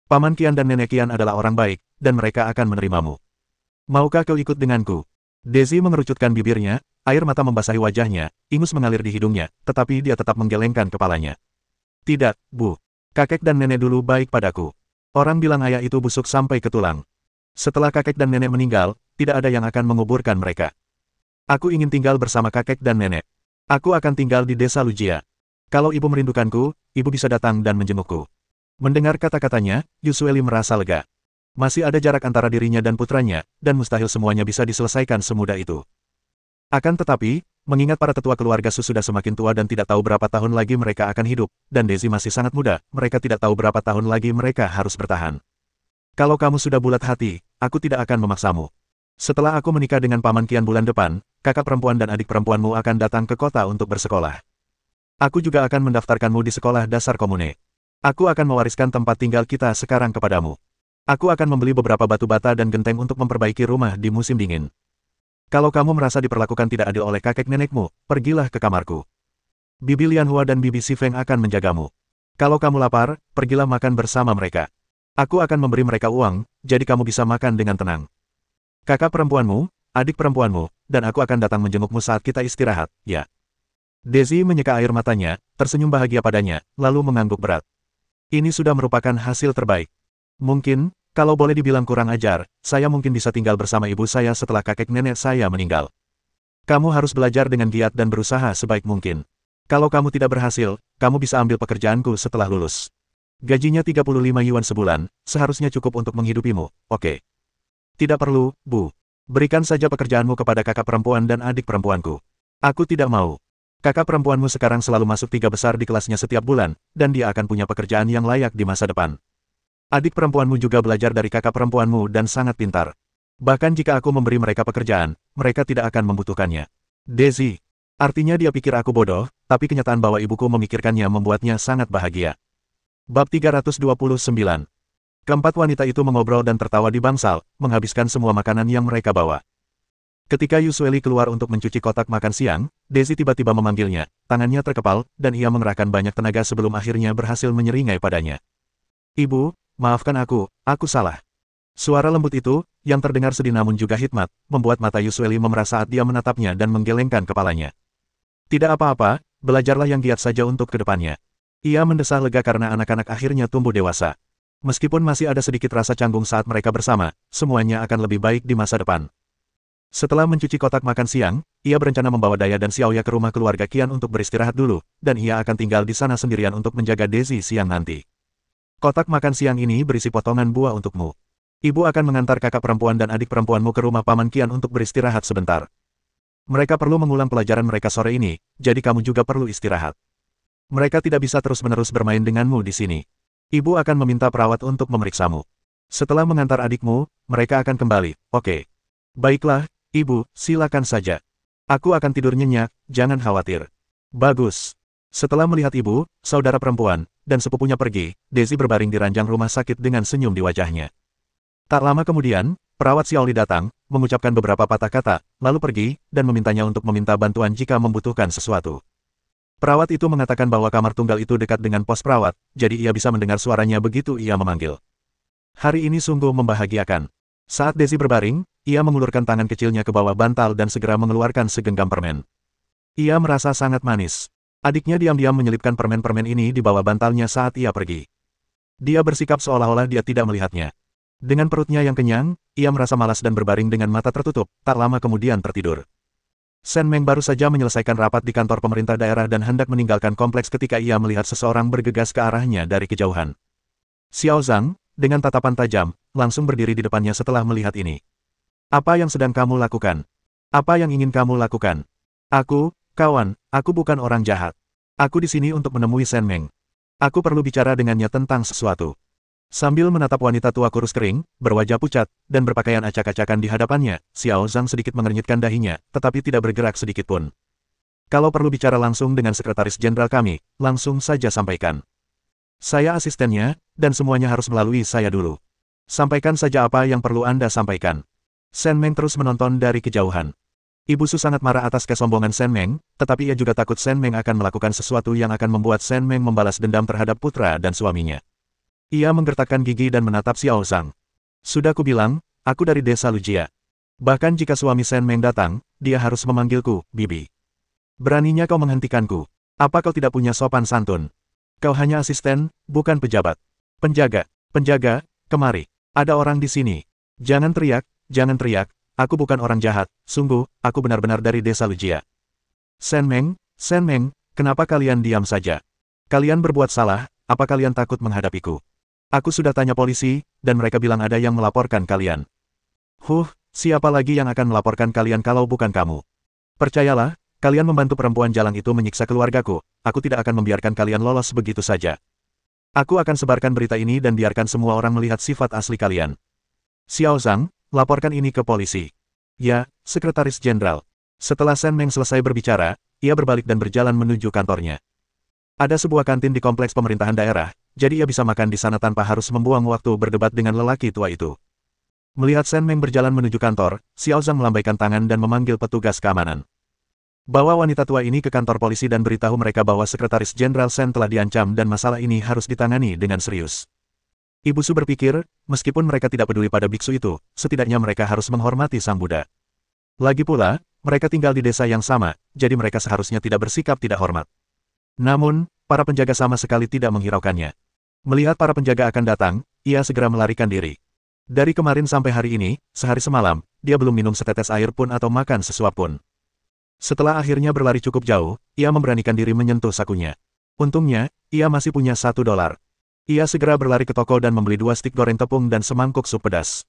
Paman Qian dan Nenek Qian adalah orang baik, dan mereka akan menerimamu. Maukah kau ikut denganku? Daisy mengerucutkan bibirnya, air mata membasahi wajahnya, ingus mengalir di hidungnya, tetapi dia tetap menggelengkan kepalanya. Tidak, Bu. Kakek dan nenek dulu baik padaku. Orang bilang ayah itu busuk sampai ke tulang. Setelah kakek dan nenek meninggal, tidak ada yang akan menguburkan mereka. Aku ingin tinggal bersama kakek dan nenek. Aku akan tinggal di desa Lujia. Kalau ibu merindukanku, ibu bisa datang dan menjengukku. Mendengar kata-katanya, Yusueli merasa lega. Masih ada jarak antara dirinya dan putranya, dan mustahil semuanya bisa diselesaikan semudah itu. Akan tetapi, mengingat para tetua keluarga Su sudah semakin tua dan tidak tahu berapa tahun lagi mereka akan hidup, dan Daisy masih sangat muda, mereka tidak tahu berapa tahun lagi mereka harus bertahan. Kalau kamu sudah bulat hati, aku tidak akan memaksamu. Setelah aku menikah dengan Paman Qian bulan depan, kakak perempuan dan adik perempuanmu akan datang ke kota untuk bersekolah. Aku juga akan mendaftarkanmu di sekolah dasar komune. Aku akan mewariskan tempat tinggal kita sekarang kepadamu. Aku akan membeli beberapa batu bata dan genteng untuk memperbaiki rumah di musim dingin. Kalau kamu merasa diperlakukan tidak adil oleh kakek nenekmu, pergilah ke kamarku. Bibi Lianhua dan Bibi Si Feng akan menjagamu. Kalau kamu lapar, pergilah makan bersama mereka. Aku akan memberi mereka uang, jadi kamu bisa makan dengan tenang. Kakak perempuanmu, adik perempuanmu, dan aku akan datang menjengukmu saat kita istirahat, ya. Daisy menyeka air matanya, tersenyum bahagia padanya, lalu mengangguk berat. Ini sudah merupakan hasil terbaik. Mungkin, kalau boleh dibilang kurang ajar, saya mungkin bisa tinggal bersama ibu saya setelah kakek nenek saya meninggal. Kamu harus belajar dengan giat dan berusaha sebaik mungkin. Kalau kamu tidak berhasil, kamu bisa ambil pekerjaanku setelah lulus. Gajinya 35 yuan sebulan, seharusnya cukup untuk menghidupimu, oke? Tidak perlu, Bu. Berikan saja pekerjaanmu kepada kakak perempuan dan adik perempuanku. Aku tidak mau. Kakak perempuanmu sekarang selalu masuk 3 besar di kelasnya setiap bulan, dan dia akan punya pekerjaan yang layak di masa depan. Adik perempuanmu juga belajar dari kakak perempuanmu dan sangat pintar. Bahkan jika aku memberi mereka pekerjaan, mereka tidak akan membutuhkannya. Daisy. Artinya dia pikir aku bodoh, tapi kenyataan bahwa ibuku memikirkannya membuatnya sangat bahagia. Bab 329. Keempat wanita itu mengobrol dan tertawa di bangsal, menghabiskan semua makanan yang mereka bawa. Ketika Yusueli keluar untuk mencuci kotak makan siang, Daisy tiba-tiba memanggilnya, tangannya terkepal, dan ia mengerahkan banyak tenaga sebelum akhirnya berhasil menyeringai padanya. Ibu, maafkan aku salah. Suara lembut itu, yang terdengar sedih namun juga hikmat, membuat mata Yusueli memerah saat dia menatapnya dan menggelengkan kepalanya. Tidak apa-apa, belajarlah yang giat saja untuk kedepannya. Ia mendesah lega karena anak-anak akhirnya tumbuh dewasa. Meskipun masih ada sedikit rasa canggung saat mereka bersama, semuanya akan lebih baik di masa depan. Setelah mencuci kotak makan siang, ia berencana membawa Daya dan Xiaoya ke rumah keluarga Qian untuk beristirahat dulu, dan ia akan tinggal di sana sendirian untuk menjaga Daisy siang nanti. Kotak makan siang ini berisi potongan buah untukmu. Ibu akan mengantar kakak perempuan dan adik perempuanmu ke rumah Paman Qian untuk beristirahat sebentar. Mereka perlu mengulang pelajaran mereka sore ini, jadi kamu juga perlu istirahat. Mereka tidak bisa terus-menerus bermain denganmu di sini. Ibu akan meminta perawat untuk memeriksamu. Setelah mengantar adikmu, mereka akan kembali, oke? Baiklah, Ibu, silakan saja. Aku akan tidur nyenyak, jangan khawatir. Bagus. Setelah melihat ibu, saudara perempuan, dan sepupunya pergi, Daisy berbaring di ranjang rumah sakit dengan senyum di wajahnya. Tak lama kemudian, perawat Xiaoli datang, mengucapkan beberapa patah kata, lalu pergi, dan memintanya untuk meminta bantuan jika membutuhkan sesuatu. Perawat itu mengatakan bahwa kamar tunggal itu dekat dengan pos perawat, jadi ia bisa mendengar suaranya begitu ia memanggil. Hari ini sungguh membahagiakan. Saat Daisy berbaring, ia mengulurkan tangan kecilnya ke bawah bantal dan segera mengeluarkan segenggam permen. Ia merasa sangat manis. Adiknya diam-diam menyelipkan permen-permen ini di bawah bantalnya saat ia pergi. Dia bersikap seolah-olah dia tidak melihatnya. Dengan perutnya yang kenyang, ia merasa malas dan berbaring dengan mata tertutup, tak lama kemudian tertidur. Shen Meng baru saja menyelesaikan rapat di kantor pemerintah daerah dan hendak meninggalkan kompleks ketika ia melihat seseorang bergegas ke arahnya dari kejauhan. Xiao Zhang, dengan tatapan tajam, langsung berdiri di depannya setelah melihat ini. Apa yang sedang kamu lakukan? Apa yang ingin kamu lakukan? Aku, kawan, aku bukan orang jahat. Aku di sini untuk menemui Shen Meng. Aku perlu bicara dengannya tentang sesuatu. Sambil menatap wanita tua kurus kering, berwajah pucat, dan berpakaian acak-acakan di hadapannya, Xiao Zhang sedikit mengernyitkan dahinya, tetapi tidak bergerak sedikit pun. Kalau perlu bicara langsung dengan sekretaris jenderal kami, langsung saja sampaikan. Saya asistennya, dan semuanya harus melalui saya dulu. Sampaikan saja apa yang perlu Anda sampaikan. Shen Meng terus menonton dari kejauhan. Ibu Su sangat marah atas kesombongan Shen Meng, tetapi ia juga takut Shen Meng akan melakukan sesuatu yang akan membuat Shen Meng membalas dendam terhadap putra dan suaminya. Ia menggertakkan gigi dan menatap Xiao Zhang. Sudah kubilang, aku dari desa Lujia. Bahkan jika suami Shen Meng datang, dia harus memanggilku, Bibi. Beraninya kau menghentikanku. Apa kau tidak punya sopan santun? Kau hanya asisten, bukan pejabat. Penjaga, kemari. Ada orang di sini. Jangan teriak, aku bukan orang jahat, sungguh, aku benar-benar dari desa Lujia. Shen Meng, kenapa kalian diam saja? Kalian berbuat salah, apa kalian takut menghadapiku? Aku sudah tanya polisi, dan mereka bilang ada yang melaporkan kalian. Siapa lagi yang akan melaporkan kalian kalau bukan kamu? Percayalah, kalian membantu perempuan jalang itu menyiksa keluargaku, aku tidak akan membiarkan kalian lolos begitu saja. Aku akan sebarkan berita ini dan biarkan semua orang melihat sifat asli kalian. Xiao Zhang, laporkan ini ke polisi. Ya, Sekretaris Jenderal. Setelah Shen Meng selesai berbicara, ia berbalik dan berjalan menuju kantornya. Ada sebuah kantin di kompleks pemerintahan daerah, jadi ia bisa makan di sana tanpa harus membuang waktu berdebat dengan lelaki tua itu. Melihat Shen Meng berjalan menuju kantor, Xiao Zhang melambaikan tangan dan memanggil petugas keamanan. Bawa wanita tua ini ke kantor polisi dan beritahu mereka bahwa Sekretaris Jenderal Shen telah diancam dan masalah ini harus ditangani dengan serius. Ibu Su berpikir, meskipun mereka tidak peduli pada biksu itu, setidaknya mereka harus menghormati Sang Buddha. Lagi pula, mereka tinggal di desa yang sama, jadi mereka seharusnya tidak bersikap tidak hormat. Namun, para penjaga sama sekali tidak menghiraukannya. Melihat para penjaga akan datang, ia segera melarikan diri. Dari kemarin sampai hari ini, sehari semalam, dia belum minum setetes air pun atau makan sesuap pun. Setelah akhirnya berlari cukup jauh, ia memberanikan diri menyentuh sakunya. Untungnya, ia masih punya $1. Ia segera berlari ke toko dan membeli 2 stik goreng tepung dan semangkuk sup pedas.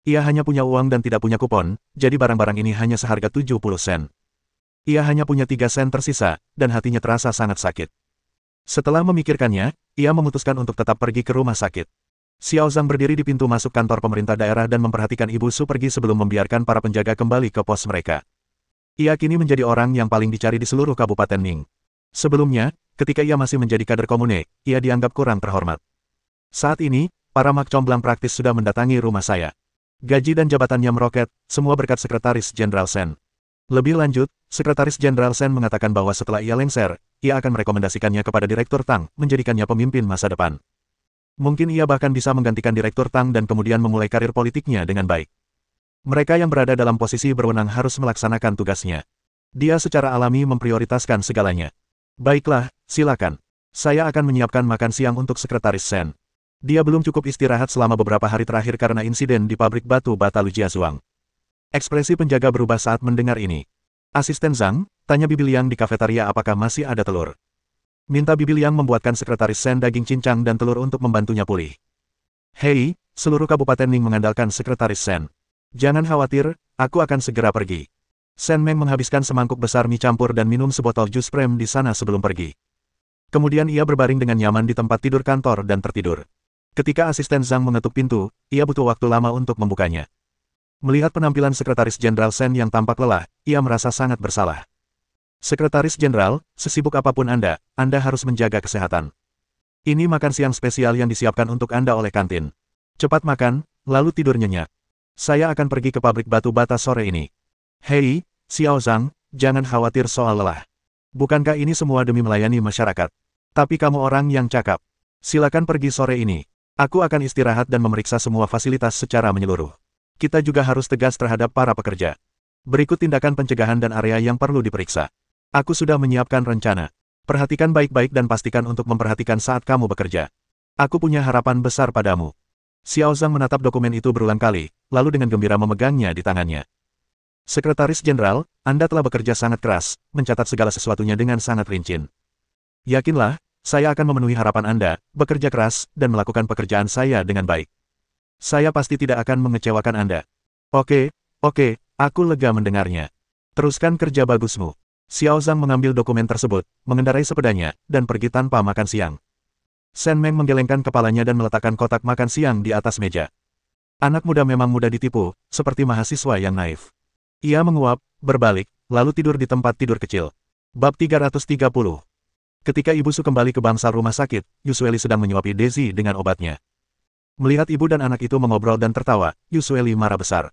Ia hanya punya uang dan tidak punya kupon, jadi barang-barang ini hanya seharga 70 sen. Ia hanya punya 3 sen tersisa, dan hatinya terasa sangat sakit. Setelah memikirkannya, ia memutuskan untuk tetap pergi ke rumah sakit. Xiao Zhang berdiri di pintu masuk kantor pemerintah daerah dan memperhatikan Ibu Su pergi sebelum membiarkan para penjaga kembali ke pos mereka. Ia kini menjadi orang yang paling dicari di seluruh Kabupaten Ning. Sebelumnya, ketika ia masih menjadi kader komune, ia dianggap kurang terhormat. Saat ini, para mak comblang praktis sudah mendatangi rumah saya. Gaji dan jabatannya meroket, semua berkat Sekretaris Jenderal Shen. Lebih lanjut, Sekretaris Jenderal Shen mengatakan bahwa setelah ia lengser, ia akan merekomendasikannya kepada Direktur Tang, menjadikannya pemimpin masa depan. Mungkin ia bahkan bisa menggantikan Direktur Tang dan kemudian memulai karir politiknya dengan baik. Mereka yang berada dalam posisi berwenang harus melaksanakan tugasnya. Dia secara alami memprioritaskan segalanya. Baiklah, silakan. Saya akan menyiapkan makan siang untuk Sekretaris Shen. Dia belum cukup istirahat selama beberapa hari terakhir karena insiden di pabrik batu bata Lujia Zhuang. Ekspresi penjaga berubah saat mendengar ini. Asisten Zhang, tanya Bibi Liang di kafetaria apakah masih ada telur. Minta Bibi Liang membuatkan Sekretaris Shen daging cincang dan telur untuk membantunya pulih. Hei, seluruh Kabupaten Ning mengandalkan Sekretaris Shen. Jangan khawatir, aku akan segera pergi. Shen Meng menghabiskan semangkuk besar mie campur dan minum sebotol jus prem di sana sebelum pergi. Kemudian ia berbaring dengan nyaman di tempat tidur kantor dan tertidur. Ketika asisten Zhang mengetuk pintu, ia butuh waktu lama untuk membukanya. Melihat penampilan Sekretaris Jenderal Shen yang tampak lelah, ia merasa sangat bersalah. Sekretaris Jenderal, sesibuk apapun Anda harus menjaga kesehatan. Ini makan siang spesial yang disiapkan untuk Anda oleh kantin. Cepat makan, lalu tidur nyenyak. Saya akan pergi ke pabrik batu bata sore ini. Hei, Xiao Zhang, jangan khawatir soal lelah. Bukankah ini semua demi melayani masyarakat? Tapi kamu orang yang cakap. Silakan pergi sore ini. Aku akan istirahat dan memeriksa semua fasilitas secara menyeluruh. Kita juga harus tegas terhadap para pekerja. Berikut tindakan pencegahan dan area yang perlu diperiksa. Aku sudah menyiapkan rencana. Perhatikan baik-baik dan pastikan untuk memperhatikan saat kamu bekerja. Aku punya harapan besar padamu. Xiao Zhang menatap dokumen itu berulang kali, lalu dengan gembira memegangnya di tangannya. Sekretaris Jenderal, Anda telah bekerja sangat keras, mencatat segala sesuatunya dengan sangat rinci. Yakinlah, saya akan memenuhi harapan Anda, bekerja keras, dan melakukan pekerjaan saya dengan baik. Saya pasti tidak akan mengecewakan Anda. Oke, aku lega mendengarnya. Teruskan kerja bagusmu. Xiao Zhang mengambil dokumen tersebut, mengendarai sepedanya, dan pergi tanpa makan siang. Shen Meng menggelengkan kepalanya dan meletakkan kotak makan siang di atas meja. Anak muda memang mudah ditipu, seperti mahasiswa yang naif. Ia menguap, berbalik, lalu tidur di tempat tidur kecil. Bab 330. Ketika Ibu Su kembali ke bangsal rumah sakit, Yusueli sedang menyuapi Daisy dengan obatnya. Melihat ibu dan anak itu mengobrol dan tertawa, Yusueli marah besar.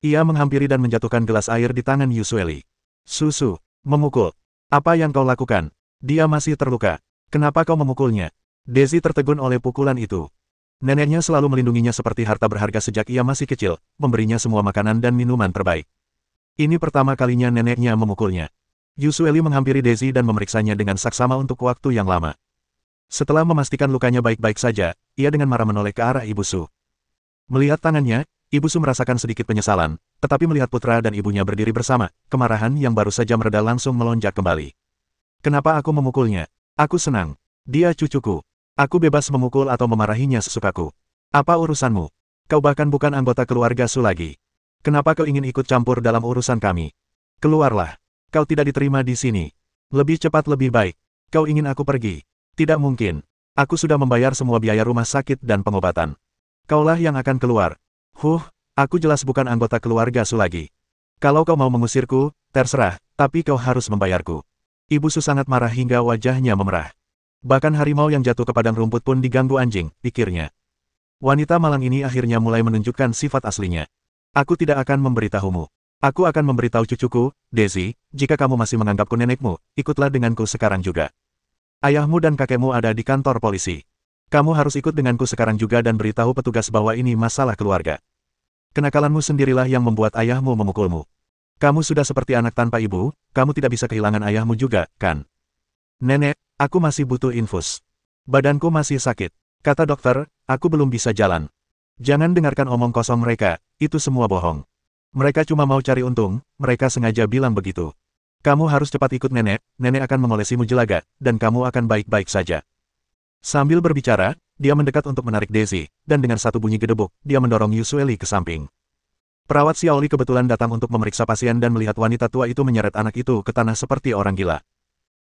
Ia menghampiri dan menjatuhkan gelas air di tangan Yusueli. Susu, memukul. Apa yang kau lakukan? Dia masih terluka. Kenapa kau memukulnya? Daisy tertegun oleh pukulan itu. Neneknya selalu melindunginya seperti harta berharga sejak ia masih kecil, memberinya semua makanan dan minuman terbaik. Ini pertama kalinya neneknya memukulnya. Yusueli menghampiri Daisy dan memeriksanya dengan saksama untuk waktu yang lama. Setelah memastikan lukanya baik-baik saja, ia dengan marah menoleh ke arah Ibu Su. Melihat tangannya, Ibu Su merasakan sedikit penyesalan, tetapi melihat putra dan ibunya berdiri bersama, kemarahan yang baru saja mereda langsung melonjak kembali. Kenapa aku memukulnya? Aku senang. Dia cucuku. Aku bebas memukul atau memarahinya sesukaku. Apa urusanmu? Kau bahkan bukan anggota keluarga Su lagi. Kenapa kau ingin ikut campur dalam urusan kami? Keluarlah. Kau tidak diterima di sini. Lebih cepat lebih baik. Kau ingin aku pergi? Tidak mungkin. Aku sudah membayar semua biaya rumah sakit dan pengobatan. Kaulah yang akan keluar. Aku jelas bukan anggota keluarga Su lagi. Kalau kau mau mengusirku, terserah, tapi kau harus membayarku. Ibu Su sangat marah hingga wajahnya memerah. Bahkan harimau yang jatuh ke padang rumput pun diganggu anjing, pikirnya. Wanita malang ini akhirnya mulai menunjukkan sifat aslinya. Aku tidak akan memberitahumu. Aku akan memberitahu cucuku, Daisy, jika kamu masih menganggapku nenekmu, ikutlah denganku sekarang juga. Ayahmu dan kakekmu ada di kantor polisi. Kamu harus ikut denganku sekarang juga dan beritahu petugas bahwa ini masalah keluarga. Kenakalanmu sendirilah yang membuat ayahmu memukulmu. Kamu sudah seperti anak tanpa ibu, kamu tidak bisa kehilangan ayahmu juga, kan? Nenek, aku masih butuh infus. Badanku masih sakit. Kata dokter, aku belum bisa jalan. Jangan dengarkan omong kosong mereka, itu semua bohong. Mereka cuma mau cari untung, mereka sengaja bilang begitu. Kamu harus cepat ikut nenek, nenek akan mengolesimu jelaga, dan kamu akan baik-baik saja. Sambil berbicara, dia mendekat untuk menarik Daisy, dan dengan satu bunyi gedebuk, dia mendorong Yusueli ke samping. Perawat Xiaoli kebetulan datang untuk memeriksa pasien dan melihat wanita tua itu menyeret anak itu ke tanah seperti orang gila.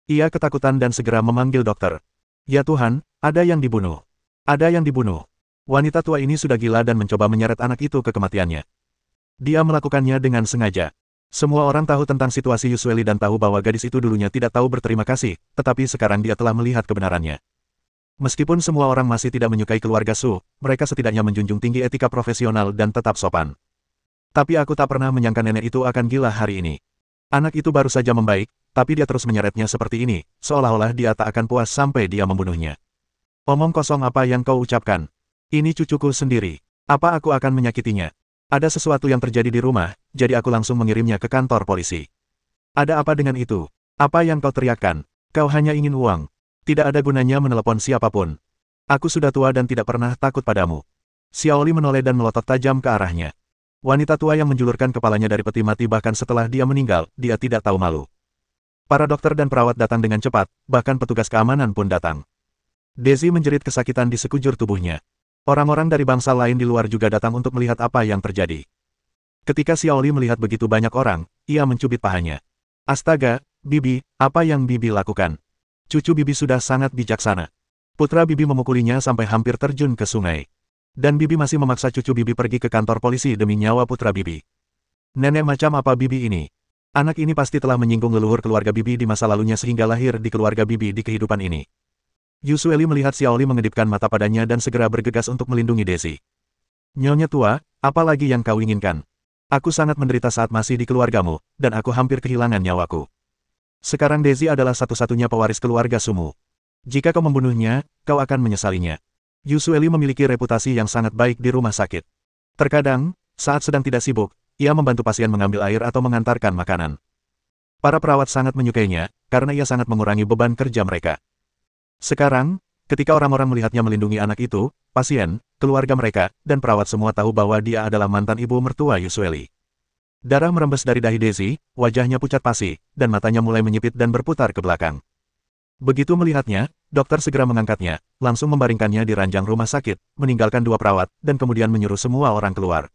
Ia ketakutan dan segera memanggil dokter. Ya Tuhan, ada yang dibunuh. Ada yang dibunuh. Wanita tua ini sudah gila dan mencoba menyeret anak itu ke kematiannya. Dia melakukannya dengan sengaja. Semua orang tahu tentang situasi Yusueli dan tahu bahwa gadis itu dulunya tidak tahu berterima kasih, tetapi sekarang dia telah melihat kebenarannya. Meskipun semua orang masih tidak menyukai keluarga Su, mereka setidaknya menjunjung tinggi etika profesional dan tetap sopan. Tapi aku tak pernah menyangka nenek itu akan gila hari ini. Anak itu baru saja membaik, tapi dia terus menyeretnya seperti ini, seolah-olah dia tak akan puas sampai dia membunuhnya. Omong kosong apa yang kau ucapkan? Ini cucuku sendiri. Apa aku akan menyakitinya? Ada sesuatu yang terjadi di rumah, jadi aku langsung mengirimnya ke kantor polisi. Ada apa dengan itu? Apa yang kau teriakkan? Kau hanya ingin uang. Tidak ada gunanya menelepon siapapun. Aku sudah tua dan tidak pernah takut padamu. Xiaoli menoleh dan melotot tajam ke arahnya. Wanita tua yang menjulurkan kepalanya dari peti mati bahkan setelah dia meninggal, dia tidak tahu malu. Para dokter dan perawat datang dengan cepat, bahkan petugas keamanan pun datang. Daisy menjerit kesakitan di sekujur tubuhnya. Orang-orang dari bangsa lain di luar juga datang untuk melihat apa yang terjadi. Ketika Xiaoli melihat begitu banyak orang, ia mencubit pahanya. Astaga, Bibi, apa yang Bibi lakukan? Cucu Bibi sudah sangat bijaksana. Putra Bibi memukulinya sampai hampir terjun ke sungai. Dan Bibi masih memaksa cucu Bibi pergi ke kantor polisi demi nyawa putra Bibi. Nenek macam apa Bibi ini? Anak ini pasti telah menyinggung leluhur keluarga Bibi di masa lalunya sehingga lahir di keluarga Bibi di kehidupan ini. Yusueli melihat Xiaoli mengedipkan mata padanya dan segera bergegas untuk melindungi Daisy. Nyonya tua, apa lagi yang kau inginkan? Aku sangat menderita saat masih di keluargamu, dan aku hampir kehilangan nyawaku. Sekarang Daisy adalah satu-satunya pewaris keluarga Sumu. Jika kau membunuhnya, kau akan menyesalinya. Yusueli memiliki reputasi yang sangat baik di rumah sakit. Terkadang, saat sedang tidak sibuk, ia membantu pasien mengambil air atau mengantarkan makanan. Para perawat sangat menyukainya, karena ia sangat mengurangi beban kerja mereka. Sekarang, ketika orang-orang melihatnya melindungi anak itu, pasien, keluarga mereka, dan perawat semua tahu bahwa dia adalah mantan ibu mertua Yusueli. Darah merembes dari dahi Daisy, wajahnya pucat pasi, dan matanya mulai menyipit dan berputar ke belakang. Begitu melihatnya, dokter segera mengangkatnya, langsung membaringkannya di ranjang rumah sakit, meninggalkan dua perawat, dan kemudian menyuruh semua orang keluar.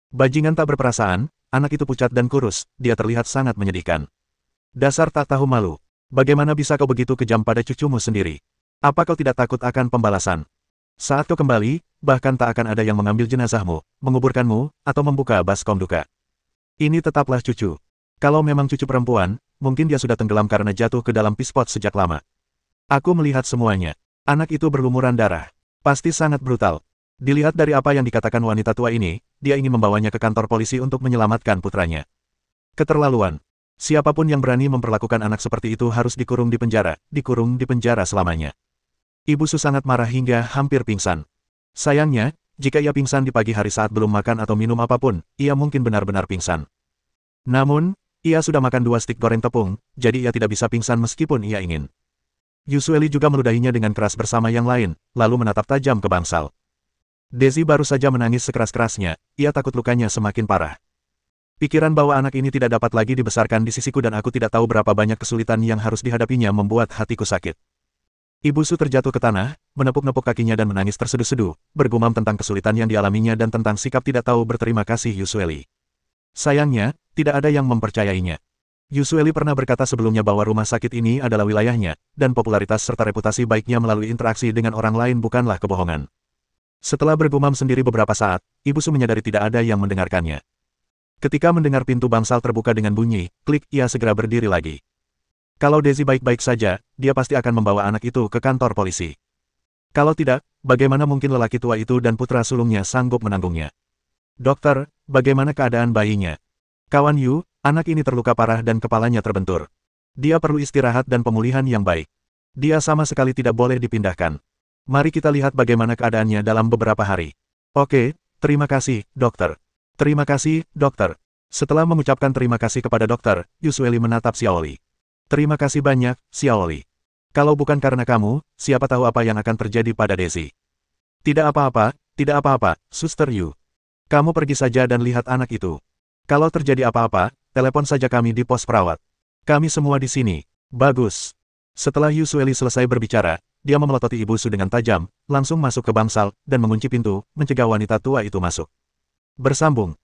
Bajingan tak berperasaan, anak itu pucat dan kurus, dia terlihat sangat menyedihkan. Dasar tak tahu malu. Bagaimana bisa kau begitu kejam pada cucumu sendiri? Apa kau tidak takut akan pembalasan? Saat kau kembali, bahkan tak akan ada yang mengambil jenazahmu, menguburkanmu, atau membuka baskom duka. Ini tetaplah cucu. Kalau memang cucu perempuan, mungkin dia sudah tenggelam karena jatuh ke dalam pispot sejak lama. Aku melihat semuanya. Anak itu berlumuran darah. Pasti sangat brutal. Dilihat dari apa yang dikatakan wanita tua ini, dia ingin membawanya ke kantor polisi untuk menyelamatkan putranya. Keterlaluan. Siapapun yang berani memperlakukan anak seperti itu harus dikurung di penjara selamanya. Ibu Su sangat marah hingga hampir pingsan. Sayangnya, jika ia pingsan di pagi hari saat belum makan atau minum apapun, ia mungkin benar-benar pingsan. Namun, ia sudah makan 2 stik goreng tepung, jadi ia tidak bisa pingsan meskipun ia ingin. Yusueli juga meludahinya dengan keras bersama yang lain, lalu menatap tajam ke bangsal. Daisy baru saja menangis sekeras-kerasnya, ia takut lukanya semakin parah. Pikiran bahwa anak ini tidak dapat lagi dibesarkan di sisiku dan aku tidak tahu berapa banyak kesulitan yang harus dihadapinya membuat hatiku sakit. Ibu Su terjatuh ke tanah, menepuk-nepuk kakinya dan menangis terseduh-seduh, bergumam tentang kesulitan yang dialaminya dan tentang sikap tidak tahu berterima kasih Yusueli. Sayangnya, tidak ada yang mempercayainya. Yusueli pernah berkata sebelumnya bahwa rumah sakit ini adalah wilayahnya, dan popularitas serta reputasi baiknya melalui interaksi dengan orang lain bukanlah kebohongan. Setelah bergumam sendiri beberapa saat, Ibu Su menyadari tidak ada yang mendengarkannya. Ketika mendengar pintu bangsal terbuka dengan bunyi, klik, ia segera berdiri lagi. Kalau Daisy baik-baik saja, dia pasti akan membawa anak itu ke kantor polisi. Kalau tidak, bagaimana mungkin lelaki tua itu dan putra sulungnya sanggup menanggungnya? Dokter, bagaimana keadaan bayinya? Kawan Yu, anak ini terluka parah dan kepalanya terbentur. Dia perlu istirahat dan pemulihan yang baik. Dia sama sekali tidak boleh dipindahkan. Mari kita lihat bagaimana keadaannya dalam beberapa hari. Oke, terima kasih, dokter. Terima kasih, dokter. Setelah mengucapkan terima kasih kepada dokter, Yusueli menatap Xiaoli. Terima kasih banyak, Xiaoli. Kalau bukan karena kamu, siapa tahu apa yang akan terjadi pada Daisy. Tidak apa-apa, Suster Yu. Kamu pergi saja dan lihat anak itu. Kalau terjadi apa-apa, telepon saja kami di pos perawat. Kami semua di sini. Bagus. Setelah Yusueli selesai berbicara, dia memelototi Ibu Su dengan tajam, langsung masuk ke bangsal, dan mengunci pintu, mencegah wanita tua itu masuk. Bersambung.